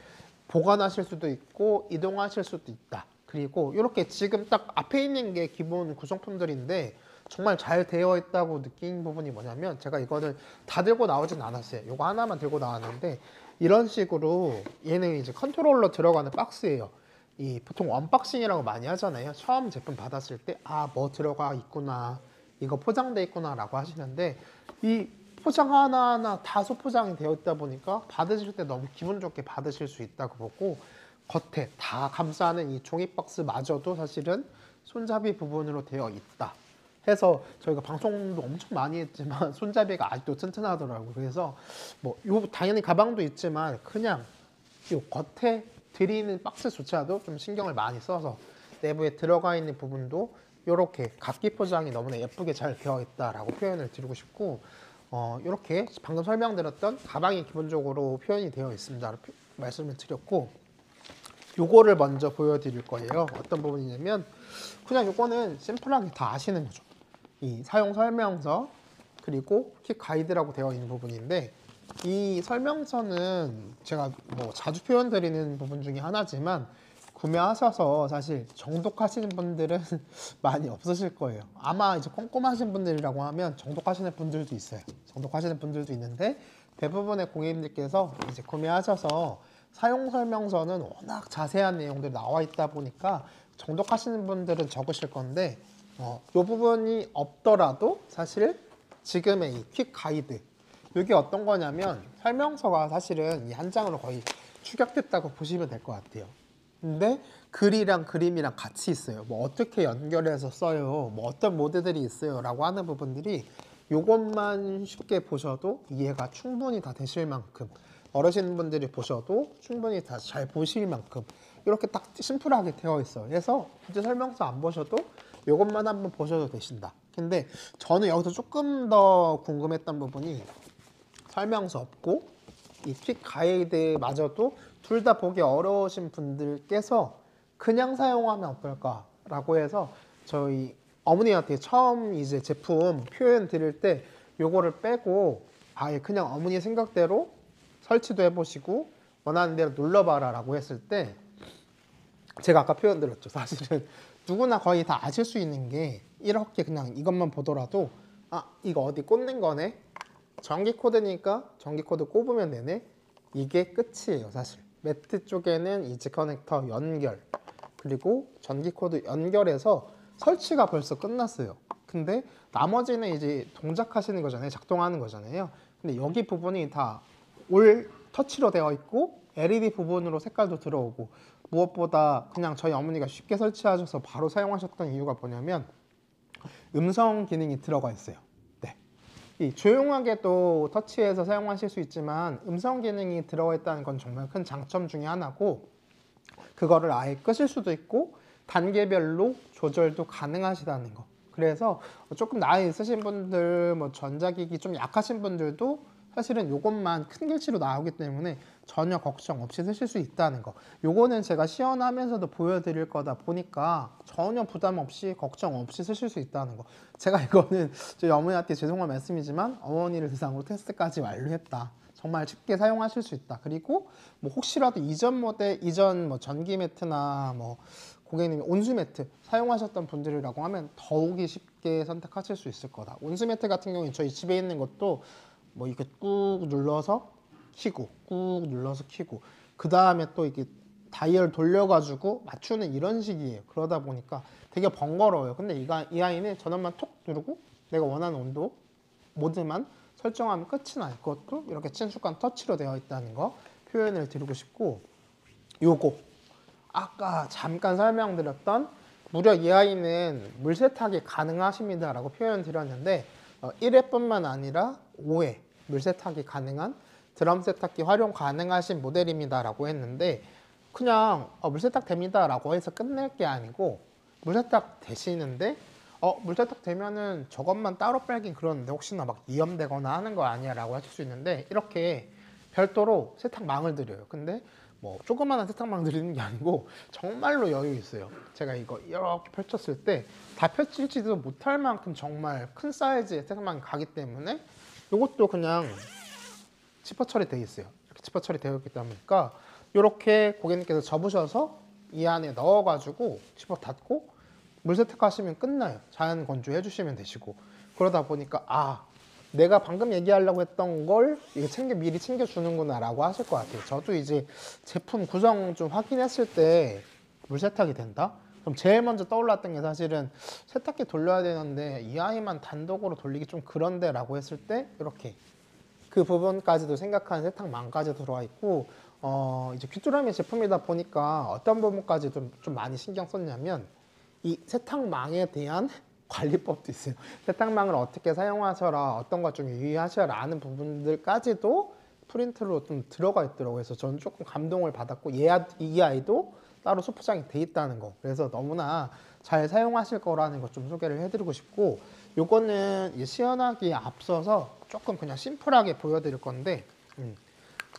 보관하실 수도 있고 이동하실 수도 있다. 그리고 이렇게 지금 딱 앞에 있는 게 기본 구성품들인데 정말 잘 되어 있다고 느낀 부분이 뭐냐면 제가 이거는 다 들고 나오진 않았어요. 이거 하나만 들고 나왔는데 이런 식으로 얘는 이제 컨트롤러 들어가는 박스예요. 이 보통 언박싱이라고 많이 하잖아요. 처음 제품 받았을 때 뭐 들어가 있구나 이거 포장돼 있구나 라고 하시는데 이 포장 하나하나 다 소포장이 되어 있다 보니까 받으실 때 너무 기분 좋게 받으실 수 있다고 보고 겉에 다 감싸는 이 종이 박스마저도 사실은 손잡이 부분으로 되어 있다 해서 저희가 방송도 엄청 많이 했지만 손잡이가 아직도 튼튼하더라고요. 그래서 뭐 요 당연히 가방도 있지만 그냥 요 겉에 드리는 박스조차도 좀 신경을 많이 써서 내부에 들어가 있는 부분도 이렇게 각기 포장이 너무나 예쁘게 잘 되어 있다라고 표현을 드리고 싶고 이렇게 방금 설명드렸던 가방이 기본적으로 표현이 되어 있습니다. 말씀을 드렸고 요거를 먼저 보여드릴 거예요. 어떤 부분이냐면 그냥 요거는 심플하게 다 아시는 거죠. 이 사용 설명서 그리고 킥 가이드라고 되어 있는 부분인데 이 설명서는 제가 뭐 자주 표현드리는 부분 중에 하나지만 구매하셔서 사실 정독하시는 분들은 많이 없으실 거예요. 아마 이제 꼼꼼하신 분들이라고 하면 정독하시는 분들도 있어요. 정독하시는 분들도 있는데 대부분의 고객님들께서 이제 구매하셔서 사용 설명서는 워낙 자세한 내용들이 나와 있다 보니까 정독하시는 분들은 적으실 건데 이 부분이 없더라도 사실 지금의 이 퀵 가이드 이게 어떤 거냐면 설명서가 사실은 이 한 장으로 거의 축약됐다고 보시면 될 것 같아요. 근데 글이랑 그림이랑 같이 있어요. 뭐 어떻게 연결해서 써요, 뭐 어떤 모드들이 있어요 라고 하는 부분들이 이것만 쉽게 보셔도 이해가 충분히 다 되실 만큼 어르신분들이 보셔도 충분히 다 잘 보실 만큼 이렇게 딱 심플하게 되어 있어요. 그래서 굳이 설명서 안 보셔도 이것만 한번 보셔도 되신다. 근데 저는 여기서 조금 더 궁금했던 부분이 설명서 없고 이 퀵 가이드마저도 둘 다 보기 어려우신 분들께서 그냥 사용하면 어떨까라고 해서 저희 어머니한테 처음 이제 제품 표현 드릴 때 요거를 빼고 아예 그냥 어머니 생각대로 설치도 해보시고 원하는 대로 눌러봐라 라고 했을 때 제가 아까 표현 드렸죠. 사실은 누구나 거의 다 아실 수 있는 게 이렇게 그냥 이것만 보더라도 아 이거 어디 꽂는 거네, 전기 코드니까 전기 코드 꼽으면 되네, 이게 끝이에요. 사실 매트 쪽에는 이지 커넥터 연결 그리고 전기 코드 연결해서 설치가 벌써 끝났어요. 근데 나머지는 이제 동작하시는 거잖아요. 작동하는 거잖아요. 근데 여기 부분이 다 올 터치로 되어 있고 LED 부분으로 색깔도 들어오고 무엇보다 그냥 저희 어머니가 쉽게 설치하셔서 바로 사용하셨던 이유가 뭐냐면 음성 기능이 들어가 있어요. 네. 이 조용하게도 터치해서 사용하실 수 있지만 음성 기능이 들어가 있다는 건 정말 큰 장점 중에 하나고 그거를 아예 끄실 수도 있고 단계별로 조절도 가능하시다는 거. 그래서 조금 나이 있으신 분들, 뭐 전자기기 좀 약하신 분들도 사실은 요것만 큰 글씨로 나오기 때문에 전혀 걱정 없이 쓰실 수 있다는 거. 요거는 제가 시연하면서도 보여드릴 거다 보니까 전혀 부담 없이 걱정 없이 쓰실 수 있다는 거. 제가 이거는 저희 어머니한테 죄송한 말씀이지만 어머니를 대상으로 테스트까지 완료했다. 정말 쉽게 사용하실 수 있다. 그리고 뭐 혹시라도 이전 모델, 이전 뭐 전기 매트나 뭐 고객님이 온수 매트 사용하셨던 분들이라고 하면 더욱이 쉽게 선택하실 수 있을 거다. 온수 매트 같은 경우는 저희 집에 있는 것도 뭐 이렇게 꾹 눌러서 켜고 꾹 눌러서 켜고 그 다음에 또 이렇게 다이얼 돌려가지고 맞추는 이런 식이에요. 그러다 보니까 되게 번거로워요. 근데 이 아이는 전원만 톡 누르고 내가 원하는 온도 모드만 설정하면 끝이 날 것도 이렇게 친숙한 터치로 되어 있다는 거 표현을 드리고 싶고, 요거 아까 잠깐 설명드렸던 무려 이 아이는 물 세탁이 가능하십니다 라고 표현 드렸는데 1회뿐만 아니라 5회 물 세탁이 가능한 드럼 세탁기 활용 가능하신 모델입니다 라고 했는데 그냥 물 세탁 됩니다 라고 해서 끝낼 게 아니고 물 세탁 되시는데 물 세탁 되면은 저것만 따로 빨긴 그러는데 혹시나 막 이염되거나 하는 거 아니야 라고 하실 수 있는데 이렇게 별도로 세탁망을 드려요. 근데 뭐 조그마한 세탁망 드리는 게 아니고 정말로 여유 있어요. 제가 이거 이렇게 펼쳤을 때 다 펼치지도 못할 만큼 정말 큰 사이즈의 세탁망이 가기 때문에 이것도 그냥 지퍼 처리되어 있어요. 이렇게 지퍼 처리되어 있기 때문에 이렇게 고객님께서 접으셔서 이 안에 넣어가지고 지퍼 닫고 물 세탁하시면 끝나요. 자연 건조해 주시면 되시고 그러다 보니까 내가 방금 얘기하려고 했던 걸 이게 미리 챙겨주는구나 라고 하실 것 같아요. 저도 이제 제품 구성 좀 확인했을 때 물 세탁이 된다? 그럼 제일 먼저 떠올랐던 게 사실은 세탁기 돌려야 되는데 이 아이만 단독으로 돌리기 좀 그런데 라고 했을 때 이렇게 그 부분까지도 생각한 세탁망까지 들어와 있고 이제 귀뚜라미 제품이다 보니까 어떤 부분까지 좀 많이 신경 썼냐면 이 세탁망에 대한 관리법도 있어요. 세탁망을 어떻게 사용하셔라, 어떤 것 좀 유의하셔라 하는 부분들까지도 프린트로 좀 들어가 있더라고요. 그래서 저는 조금 감동을 받았고 이 아이도 따로 소포장이 돼 있다는 거. 그래서 너무나 잘 사용하실 거라는 거 좀 소개를 해드리고 싶고 요거는 시연하기에 앞서서 조금 그냥 심플하게 보여드릴 건데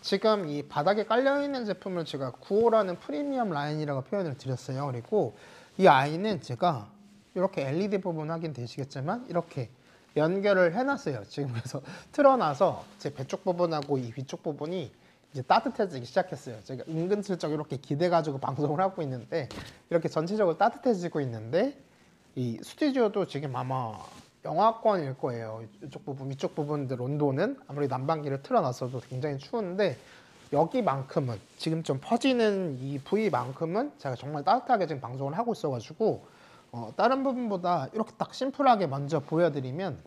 지금 이 바닥에 깔려있는 제품을 제가 9호라는 프리미엄 라인이라고 표현을 드렸어요. 그리고 이 아이는 제가 이렇게 LED 부분 확인되시겠지만 이렇게 연결을 해놨어요. 지금 그래서 틀어놔서 제 배쪽 부분하고 이 위쪽 부분이 이제 따뜻해지기 시작했어요. 제가 은근슬쩍 이렇게 기대가지고 방송을 하고 있는데 이렇게 전체적으로 따뜻해지고 있는데 이 스튜디오도 지금 아마 영하권일 거예요. 이쪽 부분, 위쪽 부분들 온도는 아무리 난방기를 틀어놨어도 굉장히 추운데 여기만큼은 지금 좀 퍼지는 이 부위만큼은 제가 정말 따뜻하게 지금 방송을 하고 있어가지고 다른 부분보다 이렇게 딱 심플하게 먼저 보여드리면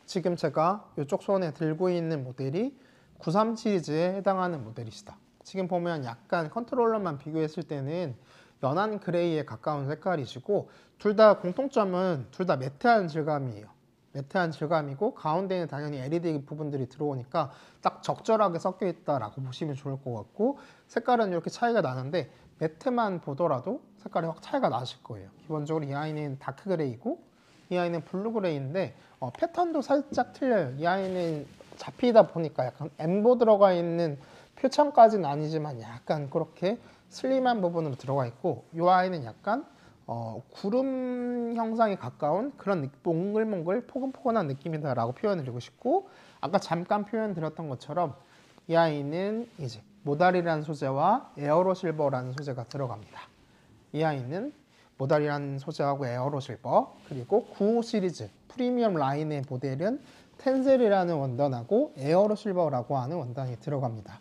지금 제가 이쪽 손에 들고 있는 모델이 93 시리즈에 해당하는 모델이시다. 지금 보면 약간 컨트롤러만 비교했을 때는 연한 그레이에 가까운 색깔이시고 둘 다 공통점은 둘 다 매트한 질감이에요. 매트한 질감이고 가운데는 당연히 LED 부분들이 들어오니까 딱 적절하게 섞여 있다라고 보시면 좋을 것 같고 색깔은 이렇게 차이가 나는데 매트만 보더라도 색깔이 확 차이가 나실 거예요. 기본적으로 이 아이는 다크 그레이고 이 아이는 블루 그레이인데 패턴도 살짝 틀려요. 이 아이는 잡히다 보니까 약간 엠보 들어가 있는 표창까지는 아니지만 약간 그렇게 슬림한 부분으로 들어가 있고 이 아이는 약간 구름 형상에 가까운 그런 몽글몽글 포근포근한 느낌이다라고 표현드리고 싶고 아까 잠깐 표현 드렸던 것처럼 이 아이는 이제 모달이라는 소재와 에어로 실버라는 소재가 들어갑니다. 이 아이는 모달이라는 소재하고 에어로 실버 그리고 95 시리즈 프리미엄 라인의 모델은 텐셀이라는 원단하고 에어로 실버라고 하는 원단이 들어갑니다.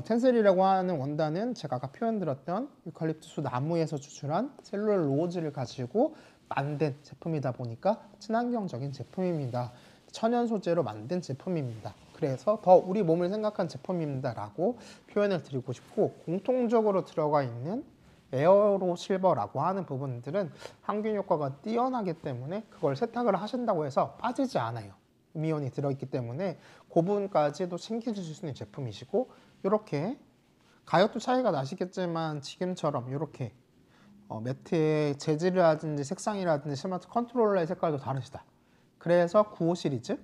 텐셀이라고 하는 원단은 제가 아까 표현드렸던 유칼립투스 나무에서 추출한 셀룰로즈를 가지고 만든 제품이다 보니까 친환경적인 제품입니다. 천연 소재로 만든 제품입니다. 그래서 더 우리 몸을 생각한 제품입니다 라고 표현을 드리고 싶고 공통적으로 들어가 있는 에어로 실버라고 하는 부분들은 항균 효과가 뛰어나기 때문에 그걸 세탁을 하신다고 해서 빠지지 않아요. 음이온이 들어있기 때문에 그 부분까지도 챙겨주실 수 있는 제품이시고 이렇게 가격도 차이가 나시겠지만 지금처럼 이렇게 매트의 재질이라든지 색상이라든지 스마트 컨트롤러의 색깔도 다르시다. 그래서 95 시리즈,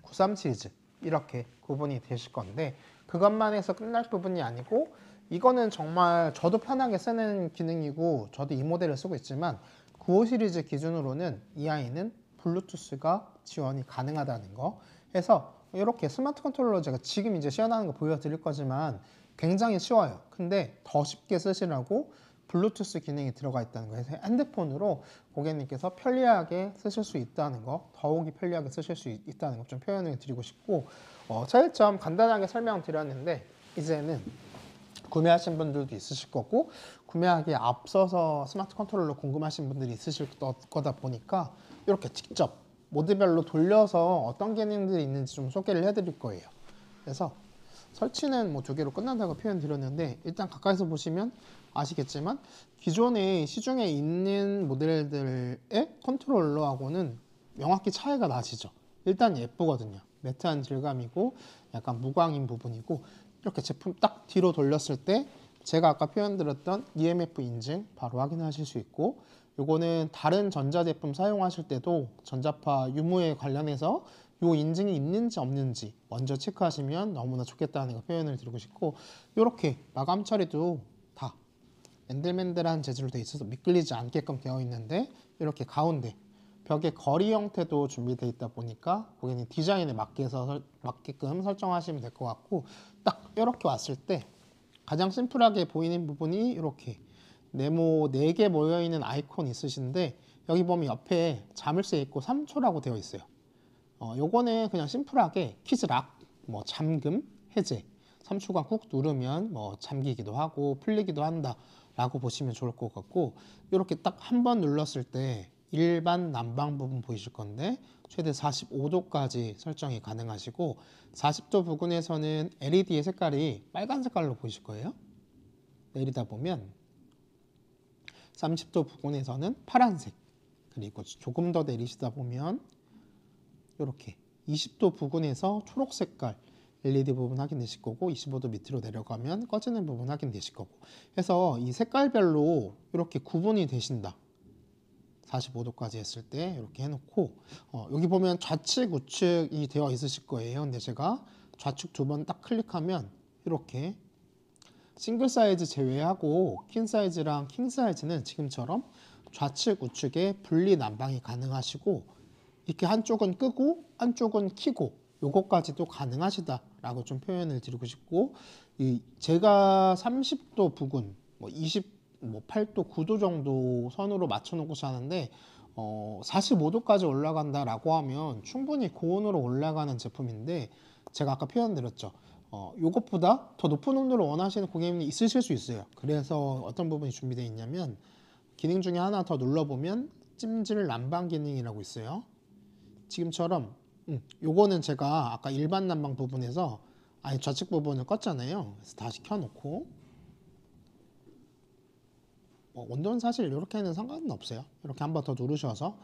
93 시리즈 이렇게 구분이 되실 건데 그것만 해서 끝날 부분이 아니고 이거는 정말 저도 편하게 쓰는 기능이고 저도 이 모델을 쓰고 있지만 95 시리즈 기준으로는 이 아이는 블루투스가 지원이 가능하다는 거 해서 이렇게 스마트 컨트롤러 제가 지금 이제 시연하는 거 보여드릴 거지만 굉장히 쉬워요. 근데 더 쉽게 쓰시라고 블루투스 기능이 들어가 있다는 거 해서 핸드폰으로 고객님께서 편리하게 쓰실 수 있다는 거 더욱이 편리하게 쓰실 수 있다는 거 좀 표현을 드리고 싶고 차이점 간단하게 설명드렸는데 이제는 구매하신 분들도 있으실 거고 구매하기에 앞서서 스마트 컨트롤러 궁금하신 분들이 있으실 거다 보니까 이렇게 직접 모드별로 돌려서 어떤 기능들이 있는지 좀 소개를 해드릴 거예요. 그래서 설치는 뭐 2개로 끝난다고 표현 드렸는데 일단 가까이서 보시면 아시겠지만 기존에 시중에 있는 모델들의 컨트롤러하고는 명확히 차이가 나시죠. 일단 예쁘거든요. 매트한 질감이고 약간 무광인 부분이고 이렇게 제품 딱 뒤로 돌렸을 때 제가 아까 표현드렸던 EMF 인증 바로 확인하실 수 있고 요거는 다른 전자제품 사용하실 때도 전자파 유무에 관련해서 요 인증이 있는지 없는지 먼저 체크하시면 너무나 좋겠다는 거 표현을 드리고 싶고 이렇게 마감 처리도 다 맨들맨들한 재질로 되어 있어서 미끌리지 않게끔 되어 있는데 이렇게 가운데 벽의 거리 형태도 준비되어 있다 보니까 고객님 디자인에 맞게끔 설정하시면 될 것 같고 딱 이렇게 왔을 때 가장 심플하게 보이는 부분이 이렇게 네모 4개 모여있는 아이콘 있으신데 여기 보면 옆에 자물쇠 있고 3초라고 되어 있어요. 요거는 그냥 심플하게 키즈락, 뭐 잠금, 해제 3초간 꾹 누르면 뭐 잠기기도 하고 풀리기도 한다 라고 보시면 좋을 것 같고 이렇게 딱 한 번 눌렀을 때 일반 난방 부분 보이실 건데 최대 45도까지 설정이 가능하시고 40도 부근에서는 LED의 색깔이 빨간 색깔로 보이실 거예요. 내리다 보면 30도 부근에서는 파란색 그리고 조금 더 내리시다 보면 이렇게 20도 부근에서 초록 색깔 LED 부분 확인되실 거고 25도 밑으로 내려가면 꺼지는 부분 확인되실 거고 해서 이 색깔별로 이렇게 구분이 되신다. 45도까지 했을 때 이렇게 해놓고 여기 보면 좌측 우측이 되어 있으실 거예요. 근데 제가 좌측 2번 딱 클릭하면 이렇게 싱글 사이즈 제외하고 퀸 사이즈랑 킹 사이즈는 지금처럼 좌측 우측에 분리 난방이 가능하시고 이렇게 한쪽은 끄고 한쪽은 켜고 요것까지도 가능하시다 라고 좀 표현을 드리고 싶고 제가 30도 부근 뭐 8도 9도 정도 선으로 맞춰 놓고 자는데 45도까지 올라간다 라고 하면 충분히 고온으로 올라가는 제품인데 제가 아까 표현 드렸죠. 요것보다 더 높은 온도를 원하시는 고객님이 있으실 수 있어요. 그래서 어떤 부분이 준비되어 있냐면 기능 중에 하나 더 눌러보면 찜질 난방 기능이라고 있어요. 지금처럼 요거는 제가 아까 일반 난방 부분에서 아예 좌측 부분을 껐잖아요. 그래서 다시 켜놓고 온도는 사실 이렇게는 상관은 없어요. 이렇게 한 번 더 누르셔서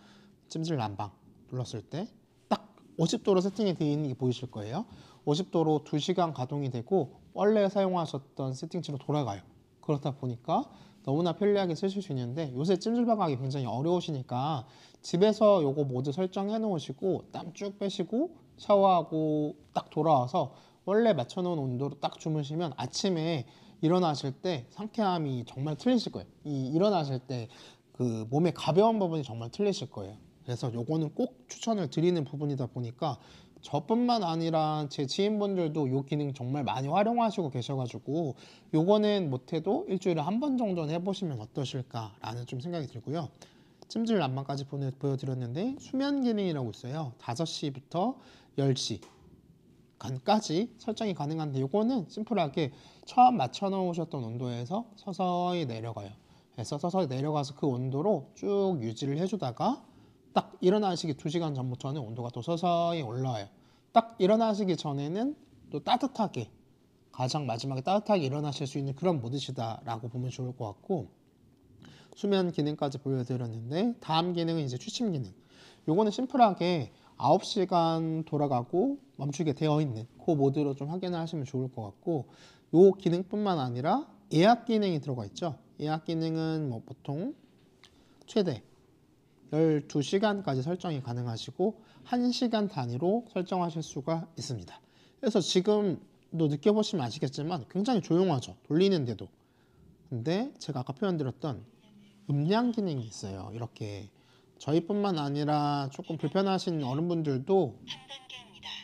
찜질 난방 눌렀을 때 딱 50도로 세팅이 되어 있는 게 보이실 거예요. 50도로 2시간 가동이 되고 원래 사용하셨던 세팅치로 돌아가요. 그렇다 보니까 너무나 편리하게 쓰실 수 있는데 요새 찜질방하기 굉장히 어려우시니까 집에서 요거 모두 설정해 놓으시고 땀 쭉 빼시고 샤워하고 딱 돌아와서 원래 맞춰놓은 온도로 딱 주무시면 아침에 일어나실 때 상쾌함이 정말 틀리실 거예요. 일어나실 때 그 몸의 가벼운 부분이 정말 틀리실 거예요. 그래서 요거는 꼭 추천을 드리는 부분이다 보니까 저뿐만 아니라 제 지인분들도 요 기능 정말 많이 활용하시고 계셔가지고 요거는 못해도 일주일에 한 번 정도는 해보시면 어떠실까라는 좀 생각이 들고요. 찜질 난방까지 보여드렸는데 수면 기능이라고 있어요. 5시부터 10시 간까지 설정이 가능한데 요거는 심플하게 처음 맞춰 놓으셨던 온도에서 서서히 내려가요. 그래서 서서히 내려가서 그 온도로 쭉 유지를 해주다가 딱 일어나시기 2시간 전부터는 온도가 또 서서히 올라와요. 딱 일어나시기 전에는 또 따뜻하게 가장 마지막에 따뜻하게 일어나실 수 있는 그런 모드시다라고 보면 좋을 것 같고 수면 기능까지 보여드렸는데 다음 기능은 이제 취침 기능. 요거는 심플하게 9시간 돌아가고 멈추게 되어 있는 그 모드로 좀 확인을 하시면 좋을 것 같고 요 기능뿐만 아니라 예약 기능이 들어가 있죠. 예약 기능은 뭐 보통 최대 12시간까지 설정이 가능하시고 1시간 단위로 설정하실 수가 있습니다. 그래서 지금도 느껴보시면 아시겠지만 굉장히 조용하죠. 돌리는데도. 근데 제가 아까 표현드렸던 음량 기능이 있어요. 이렇게 저희뿐만 아니라 조금 불편하신 어른분들도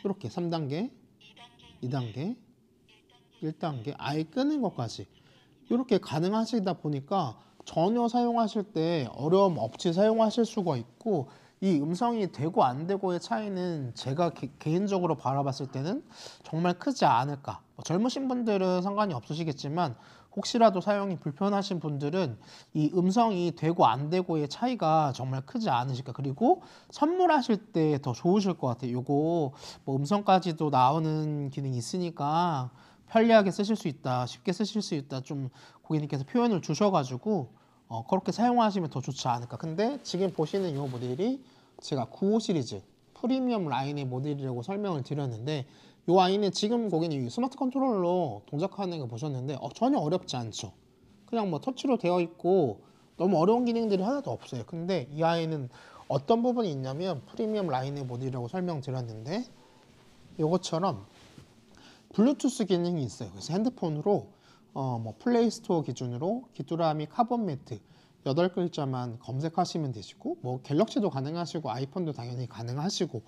이렇게 3단계, 2단계, 1단계 아예 끄는 것까지 이렇게 가능하시다 보니까 전혀 사용하실 때 어려움 없이 사용하실 수가 있고 이 음성이 되고 안 되고의 차이는 제가 개인적으로 바라봤을 때는 정말 크지 않을까. 젊으신 분들은 상관이 없으시겠지만 혹시라도 사용이 불편하신 분들은 이 음성이 되고 안 되고의 차이가 정말 크지 않으실까. 그리고 선물하실 때 더 좋으실 것 같아요. 요거 뭐 음성까지도 나오는 기능이 있으니까 편리하게 쓰실 수 있다, 쉽게 쓰실 수 있다 좀 고객님께서 표현을 주셔가지고 그렇게 사용하시면 더 좋지 않을까. 근데 지금 보시는 이 모델이 제가 95 시리즈 프리미엄 라인의 모델이라고 설명을 드렸는데 이 아이는 지금 고객님 스마트 컨트롤러 동작하는 거 보셨는데 전혀 어렵지 않죠. 그냥 뭐 터치로 되어 있고 너무 어려운 기능들이 하나도 없어요. 근데 이 아이는 어떤 부분이 있냐면 프리미엄 라인의 모델이라고 설명드렸는데 이것처럼 블루투스 기능이 있어요. 그래서 핸드폰으로 뭐 플레이스토어 기준으로 귀뚜라미 카본 매트 8글자만 검색하시면 되시고 뭐 갤럭시도 가능하시고 아이폰도 당연히 가능하시고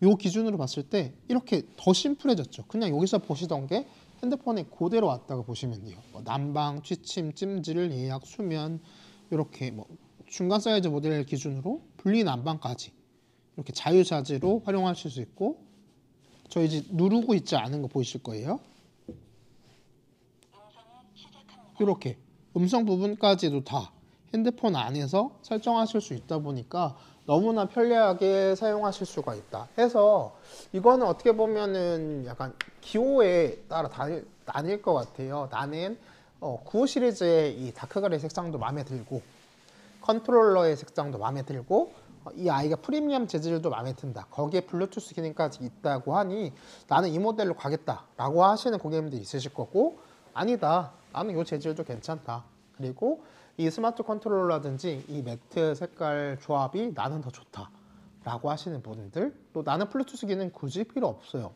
요 기준으로 봤을 때 이렇게 더 심플해졌죠. 그냥 여기서 보시던 게 핸드폰에 그대로 왔다고 보시면 돼요. 뭐 난방, 취침, 찜질, 예약, 수면 이렇게 뭐 중간 사이즈 모델 기준으로 분리 난방까지 이렇게 자유자재로 활용하실 수 있고 저 이제 누르고 있지 않은 거 보이실 거예요. 이렇게 음성 부분까지도 다 핸드폰 안에서 설정하실 수 있다 보니까 너무나 편리하게 사용하실 수가 있다 해서 이거는 어떻게 보면은 약간 기호에 따라 나뉠 것 같아요. 나는 95 시리즈의 이 다크그레이 색상도 마음에 들고 컨트롤러의 색상도 마음에 들고 이 아이가 프리미엄 재질도 마음에 든다. 거기에 블루투스 기능까지 있다고 하니 나는 이 모델로 가겠다 라고 하시는 고객님들 있으실 거고 아니다. 나는 이 재질도 괜찮다. 그리고 이 스마트 컨트롤러라든지 이 매트 색깔 조합이 나는 더 좋다 라고 하시는 분들 또 나는 블루투스 기능 굳이 필요 없어요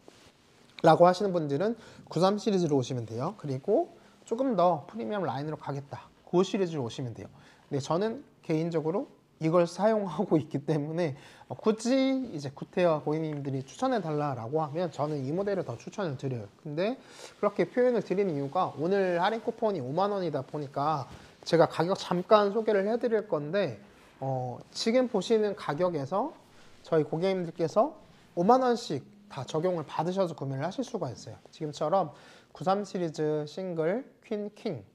라고 하시는 분들은 93 시리즈로 오시면 돼요. 그리고 조금 더 프리미엄 라인으로 가겠다. 95 시리즈로 오시면 돼요. 근데 저는 개인적으로 이걸 사용하고 있기 때문에 굳이 이제 구태여 고객님들이 추천해 달라고 하면 저는 이 모델을 더 추천을 드려요. 근데 그렇게 표현을 드리는 이유가 오늘 할인 쿠폰이 5만 원이다 보니까 제가 가격 잠깐 소개를 해드릴 건데 지금 보시는 가격에서 저희 고객님들께서 5만 원씩 다 적용을 받으셔서 구매를 하실 수가 있어요. 지금처럼 93 시리즈 싱글, 퀸, 킹,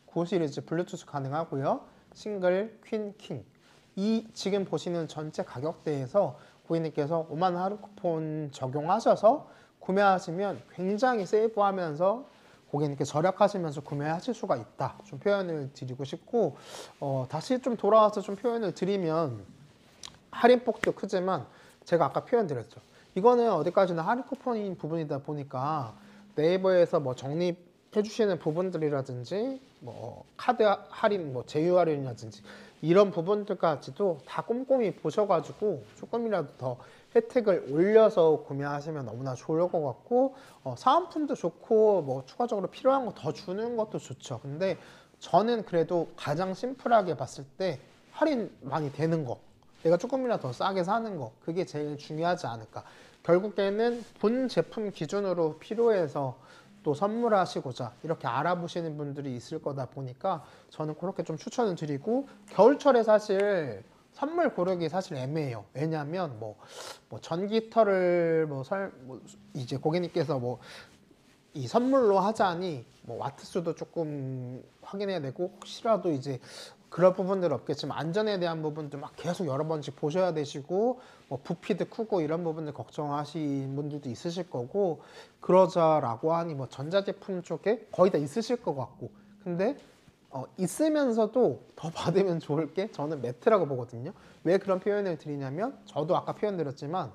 95 시리즈 블루투스 가능하고요. 싱글, 퀸, 킹 이 지금 보시는 전체 가격대에서 고객님께서 5만 원 할인 쿠폰 적용하셔서 구매하시면 굉장히 세이브하면서 고객님께 절약하시면서 구매하실 수가 있다. 좀 표현을 드리고 싶고 다시 좀 돌아와서 좀 표현을 드리면 할인폭도 크지만 제가 아까 표현 드렸죠. 이거는 어디까지나 할인 쿠폰인 부분이다 보니까 네이버에서 뭐 적립 해주시는 부분들이라든지 뭐 카드 할인, 뭐 제휴 할인이라든지 이런 부분들까지도 다 꼼꼼히 보셔가지고 조금이라도 더 혜택을 올려서 구매하시면 너무나 좋을 것 같고, 사은품도 좋고 뭐 추가적으로 필요한 거 더 주는 것도 좋죠. 근데 저는 그래도 가장 심플하게 봤을 때 할인 많이 되는 거, 내가 조금이라도 더 싸게 사는 거, 그게 제일 중요하지 않을까. 결국에는 본 제품 기준으로 필요해서 또 선물하시고자 이렇게 알아보시는 분들이 있을 거다 보니까 저는 그렇게 좀 추천을 드리고, 겨울철에 사실 선물 고르기 사실 애매해요. 왜냐하면 뭐 전기터를 이제 고객님께서 뭐 이 선물로 하자니 뭐 와트 수도 조금 확인해야 되고, 혹시라도 이제 그럴 부분들은 없겠지만 안전에 대한 부분도 막 계속 여러 번씩 보셔야 되시고, 뭐 부피도 크고 이런 부분들 걱정하시는 분들도 있으실 거고, 그러자라고 하니 뭐 전자제품 쪽에 거의 다 있으실 것 같고, 근데 있으면서도 더 받으면 좋을 게 저는 매트라고 보거든요. 왜 그런 표현을 드리냐면, 저도 아까 표현 드렸지만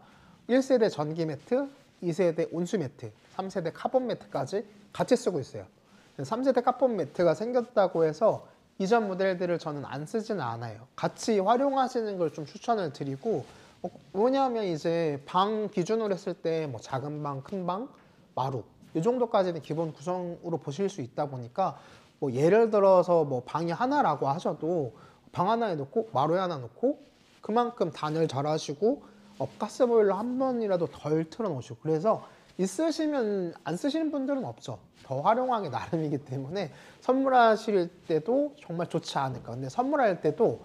1세대 전기 매트, 2세대 온수 매트, 3세대 카본 매트까지 같이 쓰고 있어요. 3세대 카본 매트가 생겼다고 해서 이전 모델들을 저는 안 쓰지는 않아요. 같이 활용하시는 걸 좀 추천을 드리고, 뭐냐면 이제 방 기준으로 했을 때 뭐 작은 방, 큰 방, 마루 이 정도까지는 기본 구성으로 보실 수 있다 보니까, 뭐 예를 들어서 뭐 방이 하나라고 하셔도 방 하나에 놓고 마루에 하나 놓고 그만큼 단열 잘 하시고, 가스보일러 한 번이라도 덜 틀어 놓으시고, 그래서 있으시면 안 쓰시는 분들은 없죠. 더 활용하기 나름이기 때문에 선물하실 때도 정말 좋지 않을까. 근데 선물할 때도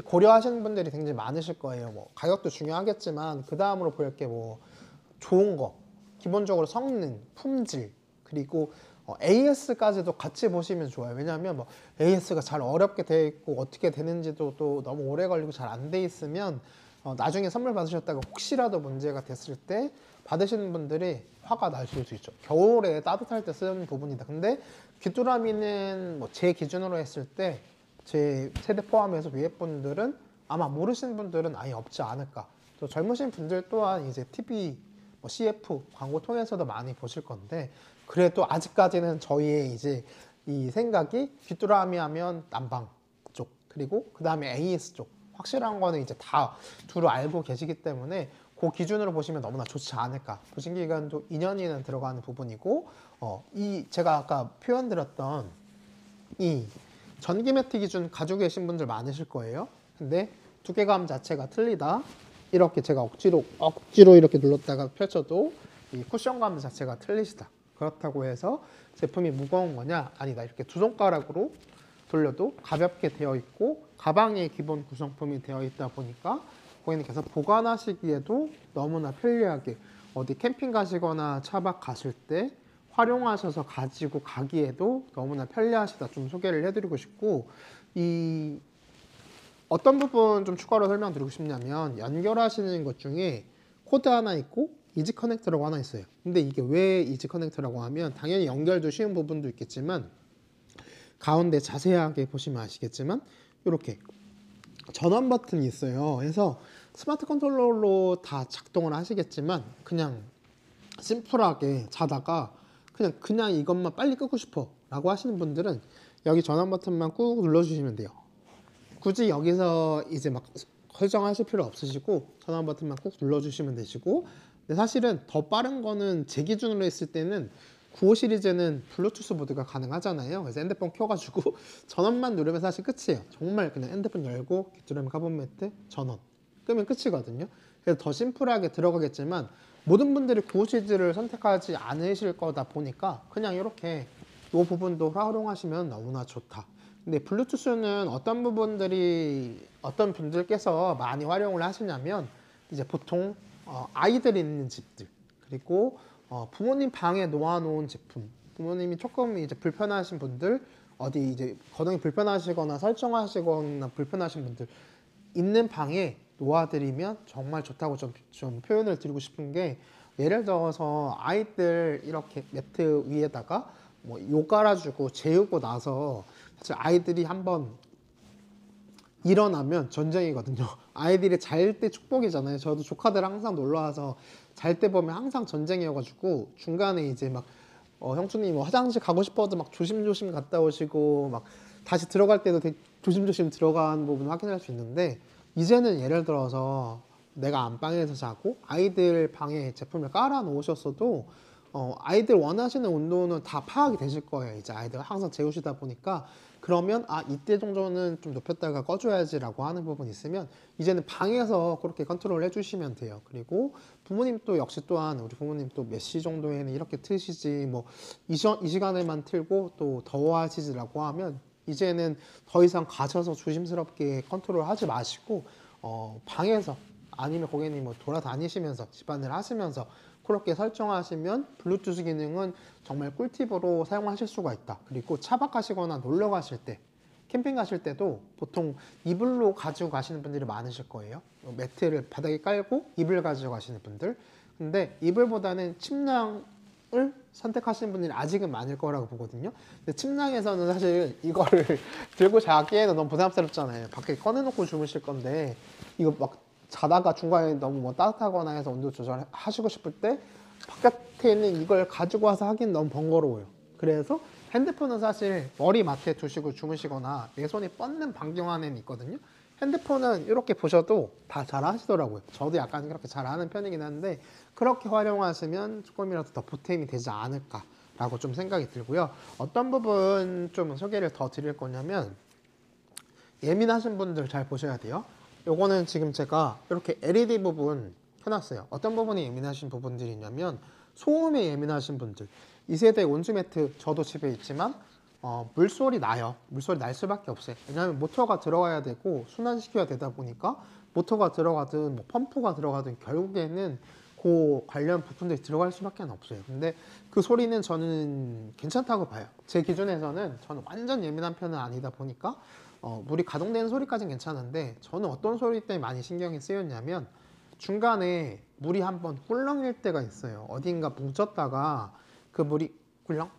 고려하시는 분들이 굉장히 많으실 거예요. 뭐 가격도 중요하겠지만 그 다음으로 볼 게 뭐 좋은 거, 기본적으로 성능, 품질, 그리고 AS까지도 같이 보시면 좋아요. 왜냐하면 뭐 AS가 잘 어렵게 되어 있고 어떻게 되는지도 또 너무 오래 걸리고 잘 안 돼 있으면 나중에 선물 받으셨다가 혹시라도 문제가 됐을 때 받으시는 분들이 화가 나실 수 있죠. 겨울에 따뜻할 때 쓰는 부분이다. 근데 귀뚜라미는 뭐 제 기준으로 했을 때 제 세대 포함해서 위에 분들은 아마 모르시는 분들은 아예 없지 않을까. 또 젊으신 분들 또한 이제 TV, 뭐 CF 광고 통해서도 많이 보실 건데, 그래도 아직까지는 저희의 이제 이 생각이 귀뚜라미 하면 난방 쪽, 그리고 그 다음에 AS 쪽, 확실한 거는 이제 다 두루 알고 계시기 때문에 그 기준으로 보시면 너무나 좋지 않을까. 보신 기간도 2년이나 들어가는 부분이고, 이 제가 아까 표현 드렸던 이 전기 매트 기준 가지고 계신 분들 많으실 거예요. 근데 두께감 자체가 틀리다. 이렇게 제가 억지로 이렇게 눌렀다가 펼쳐도 이 쿠션감 자체가 틀리시다. 그렇다고 해서 제품이 무거운 거냐? 아니다. 이렇게 두 손가락으로 돌려도 가볍게 되어 있고 가방의 기본 구성품이 되어 있다 보니까 고객님께서 보관하시기에도 너무나 편리하게, 어디 캠핑 가시거나 차박 가실 때 활용하셔서 가지고 가기에도 너무나 편리하시다 좀 소개를 해드리고 싶고, 이 어떤 부분 좀 추가로 설명드리고 싶냐면, 연결하시는 것 중에 코드 하나 있고 이지 커넥터라고 하나 있어요. 근데 이게 왜 이지 커넥터라고 하면, 당연히 연결도 쉬운 부분도 있겠지만 가운데 자세하게 보시면 아시겠지만 이렇게 전원 버튼이 있어요. 그래서 스마트 컨트롤러로 다 작동을 하시겠지만 그냥 심플하게 자다가 그냥 이것만 빨리 끄고 싶어 라고 하시는 분들은 여기 전원 버튼만 꾹 눌러주시면 돼요. 굳이 여기서 이제 막 설정하실 필요 없으시고 전원 버튼만 꾹 눌러주시면 되시고, 근데 사실은 더 빠른 거는 제 기준으로 했을 때는 95 시리즈는 블루투스 모드가 가능하잖아요. 그래서 핸드폰 켜가지고 전원만 누르면 사실 끝이에요. 정말 그냥 핸드폰 열고 귀뚜라미 카본 매트 전원 끄면 끝이거든요. 그래서 더 심플하게 들어가겠지만 모든 분들이 95 시리즈를 선택하지 않으실 거다 보니까 그냥 이렇게 이 부분도 활용하시면 너무나 좋다. 근데 블루투스는 어떤 분들께서 많이 활용을 하시냐면, 이제 보통 아이들이 있는 집들, 그리고 부모님 방에 놓아놓은 제품, 부모님이 조금 이제 불편하신 분들, 어디 이제 거동이 불편하시거나 설정하시거나 불편하신 분들 있는 방에 놓아드리면 정말 좋다고 좀 표현을 드리고 싶은 게, 예를 들어서 아이들 이렇게 매트 위에다가 뭐 요 깔아주고 재우고 나서 사실 아이들이 한번 일어나면 전쟁이거든요. 아이들이 잘 때 축복이잖아요. 저도 조카들 항상 놀러와서 잘 때 보면 항상 전쟁이어가지고 중간에 이제 막 형수님 뭐 화장실 가고 싶어도 막 조심조심 갔다 오시고 막 다시 들어갈 때도 되게 조심조심 들어가는 부분 확인할 수 있는데 이제는 예를 들어서 내가 안방에서 자고 아이들 방에 제품을 깔아 놓으셨어도 아이들 원하시는 온도는 다 파악이 되실 거예요. 이제 아이들 항상 재우시다 보니까 그러면 이때 정도는 좀 높였다가 꺼줘야지라고 하는 부분이 있으면 이제는 방에서 그렇게 컨트롤 해주시면 돼요. 그리고 부모님도 역시 또한 우리 부모님도 몇 시 정도에는 이렇게 트시지 뭐 이 시간에만 틀고 또 더워하시지라고 하면 이제는 더 이상 가셔서 조심스럽게 컨트롤 하지 마시고 방에서 아니면 고객님 뭐 돌아다니시면서 집안일 하시면서 그렇게 설정하시면 블루투스 기능은 정말 꿀팁으로 사용하실 수가 있다. 그리고 차박하시거나 놀러 가실 때 캠핑 가실 때도 보통 이불로 가지고 가시는 분들이 많으실 거예요. 매트를 바닥에 깔고 이불 가지고 가시는 분들. 근데 이불보다는 침낭을 선택하시는 분들이 아직은 많을 거라고 보거든요. 근데 침낭에서는 사실 이거를 들고 자기에는 너무 부담스럽잖아요. 밖에 꺼내놓고 주무실 건데 이거 막 자다가 중간에 너무 뭐 따뜻하거나 해서 온도 조절하시고 싶을 때 바깥에 있는 이걸 가지고 와서 하긴 너무 번거로워요. 그래서 핸드폰은 사실 머리맡에 두시고 주무시거나 내 손이 뻗는 반경 안에는 있거든요. 핸드폰은 이렇게 보셔도 다 잘 하시더라고요. 저도 약간 그렇게 잘 하는 편이긴 한데 그렇게 활용하시면 조금이라도 더 보탬이 되지 않을까라고 좀 생각이 들고요. 어떤 부분 좀 소개를 더 드릴 거냐면 예민하신 분들 잘 보셔야 돼요. 요거는 지금 제가 이렇게 LED 부분 켜놨어요. 어떤 부분이 예민하신 부분들이 있냐면 소음에 예민하신 분들. 2세대 온수 매트 저도 집에 있지만 물소리 나요. 물소리 날 수밖에 없어요. 왜냐하면 모터가 들어가야 되고 순환시켜야 되다 보니까 모터가 들어가든 뭐 펌프가 들어가든 결국에는 그 관련 부품들이 들어갈 수밖에 없어요. 근데 그 소리는 저는 괜찮다고 봐요. 제 기준에서는 저는 완전 예민한 편은 아니다 보니까 물이 가동되는 소리까지는 괜찮은데 저는 어떤 소리 때문에 많이 신경이 쓰였냐면 중간에 물이 한번 꿀렁일 때가 있어요. 어딘가 뭉쳤다가 그 물이 꿀렁?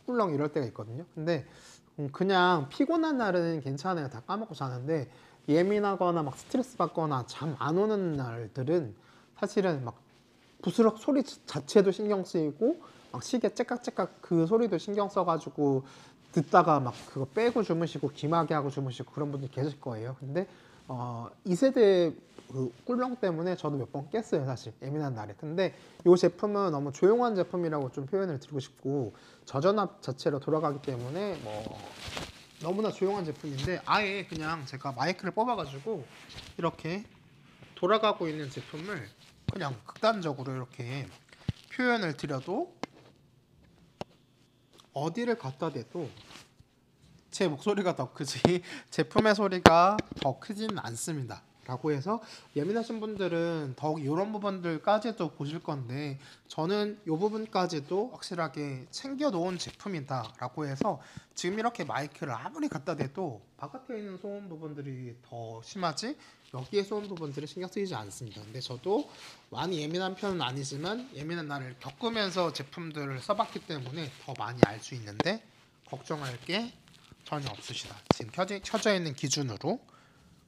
꿀렁 이럴 때가 있거든요. 근데 그냥 피곤한 날은 괜찮아요. 다 까먹고 자는데 예민하거나 막 스트레스 받거나 잠 안 오는 날들은 사실은 막 부스럭 소리 자체도 신경 쓰이고 막 시계 째깍째깍 그 소리도 신경 써가지고 듣다가 막 그거 빼고 주무시고 기마개 하고 주무시고 그런 분들 계실 거예요. 근데 2세대 그 꿀렁 때문에 저도 몇 번 깼어요. 사실 예민한 날에. 근데 이 제품은 너무 조용한 제품이라고 좀 표현을 드리고 싶고 저전압 자체로 돌아가기 때문에 뭐 너무나 조용한 제품인데 아예 그냥 제가 마이크를 뽑아가지고 이렇게 돌아가고 있는 제품을 그냥 극단적으로 이렇게 표현을 드려도 어디를 갖다 대도 제 목소리가 더 크지 제품의 소리가 더 크진 않습니다. 라고 해서 예민하신 분들은 더욱 이런 부분들까지도 보실 건데 저는 이 부분까지도 확실하게 챙겨 놓은 제품이다 라고 해서 지금 이렇게 마이크를 아무리 갖다 대도 바깥에 있는 소음 부분들이 더 심하지 여기에 소음 부분들이 신경 쓰이지 않습니다. 근데 저도 많이 예민한 편은 아니지만 예민한 날을 겪으면서 제품들을 써봤기 때문에 더 많이 알 수 있는데 걱정할 게 전혀 없으시다. 지금 켜져 있는 기준으로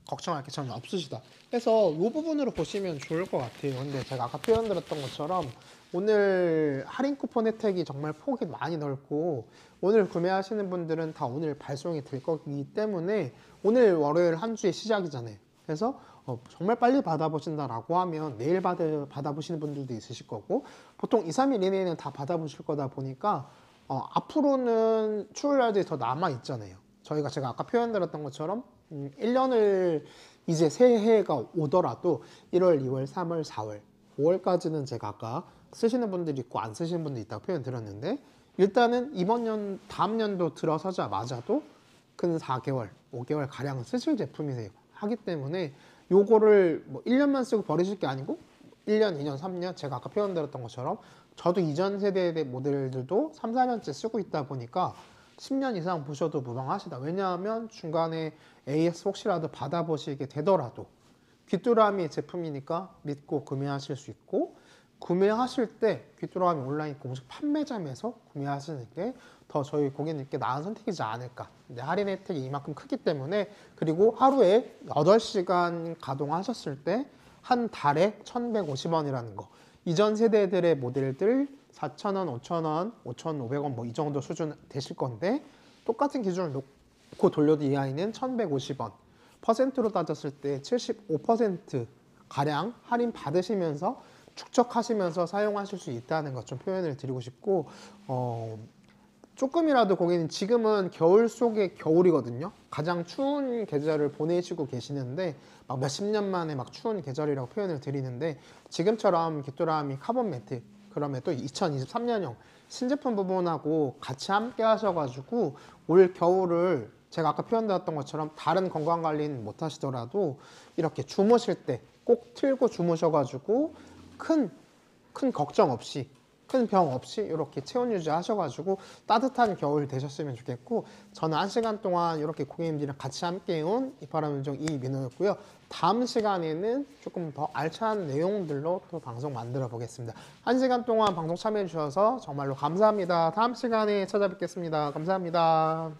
걱정할 게 전혀 없으시다. 그래서 이 부분으로 보시면 좋을 것 같아요. 근데 제가 아까 표현드렸던 것처럼 오늘 할인 쿠폰 혜택이 정말 폭이 많이 넓고 오늘 구매하시는 분들은 다 오늘 발송이 될 거기 때문에 오늘 월요일 한 주의 시작이잖아요. 그래서 정말 빨리 받아보신다라고 하면 내일 받아보시는 분들도 있으실 거고 보통 2, 3일 이내에는 다 받아보실 거다 보니까 앞으로는 추후날들이 더 남아 있잖아요. 제가 아까 표현드렸던 것처럼 1년을 이제 새해가 오더라도 1월, 2월, 3월, 4월, 5월까지는 제가 아까 쓰시는 분들이 있고 안 쓰시는 분들이 있다고 표현 드렸는데 일단은 이번 년, 다음 년도 들어서자마자도 근 4개월, 5개월 가량 쓰실 제품이세요. 하기 때문에 요거를 뭐 1년만 쓰고 버리실 게 아니고 1년, 2년, 3년 제가 아까 표현드렸던 것처럼 저도 이전 세대의 모델들도 3, 4년째 쓰고 있다 보니까 10년 이상 보셔도 무방하시다. 왜냐하면 중간에 AS 혹시라도 받아보시게 되더라도 귀뚜라미 제품이니까 믿고 구매하실 수 있고 구매하실 때 귀뚜라미 온라인 공식 판매점에서 구매하시는 게 더 저희 고객님께 나은 선택이지 않을까. 근데 할인 혜택이 이만큼 크기 때문에 그리고 하루에 8시간 가동하셨을 때 한 달에 1,150원이라는 거. 이전 세대들의 모델들 4,000원, 5,000원, 5,500원 뭐 이 정도 수준 되실 건데 똑같은 기준을 놓고 돌려도 이 아이는 1,150원. 퍼센트로 따졌을 때 75% 가량 할인 받으시면서 축적하시면서 사용하실 수 있다는 것 좀 표현을 드리고 싶고 조금이라도 고객님 지금은 겨울 속의 겨울이거든요. 가장 추운 계절을 보내시고 계시는데 막 몇십 년 만에 막 추운 계절이라고 표현을 드리는데 지금처럼 귀뚜라미 카본 매트 그러면 또 2023년형 신제품 부분하고 같이 함께 하셔가지고 올 겨울을 제가 아까 표현드렸던 것처럼 다른 건강관리는 못 하시더라도 이렇게 주무실 때 꼭 틀고 주무셔가지고 큰 걱정 없이 큰 병 없이 이렇게 체온 유지하셔가지고 따뜻한 겨울 되셨으면 좋겠고 저는 1시간 동안 이렇게 고객님들이랑 같이 함께 해온 이파라면종 이민호였고요. 다음 시간에는 조금 더 알찬 내용들로 또 방송 만들어 보겠습니다. 1시간 동안 방송 참여해 주셔서 정말로 감사합니다. 다음 시간에 찾아뵙겠습니다. 감사합니다.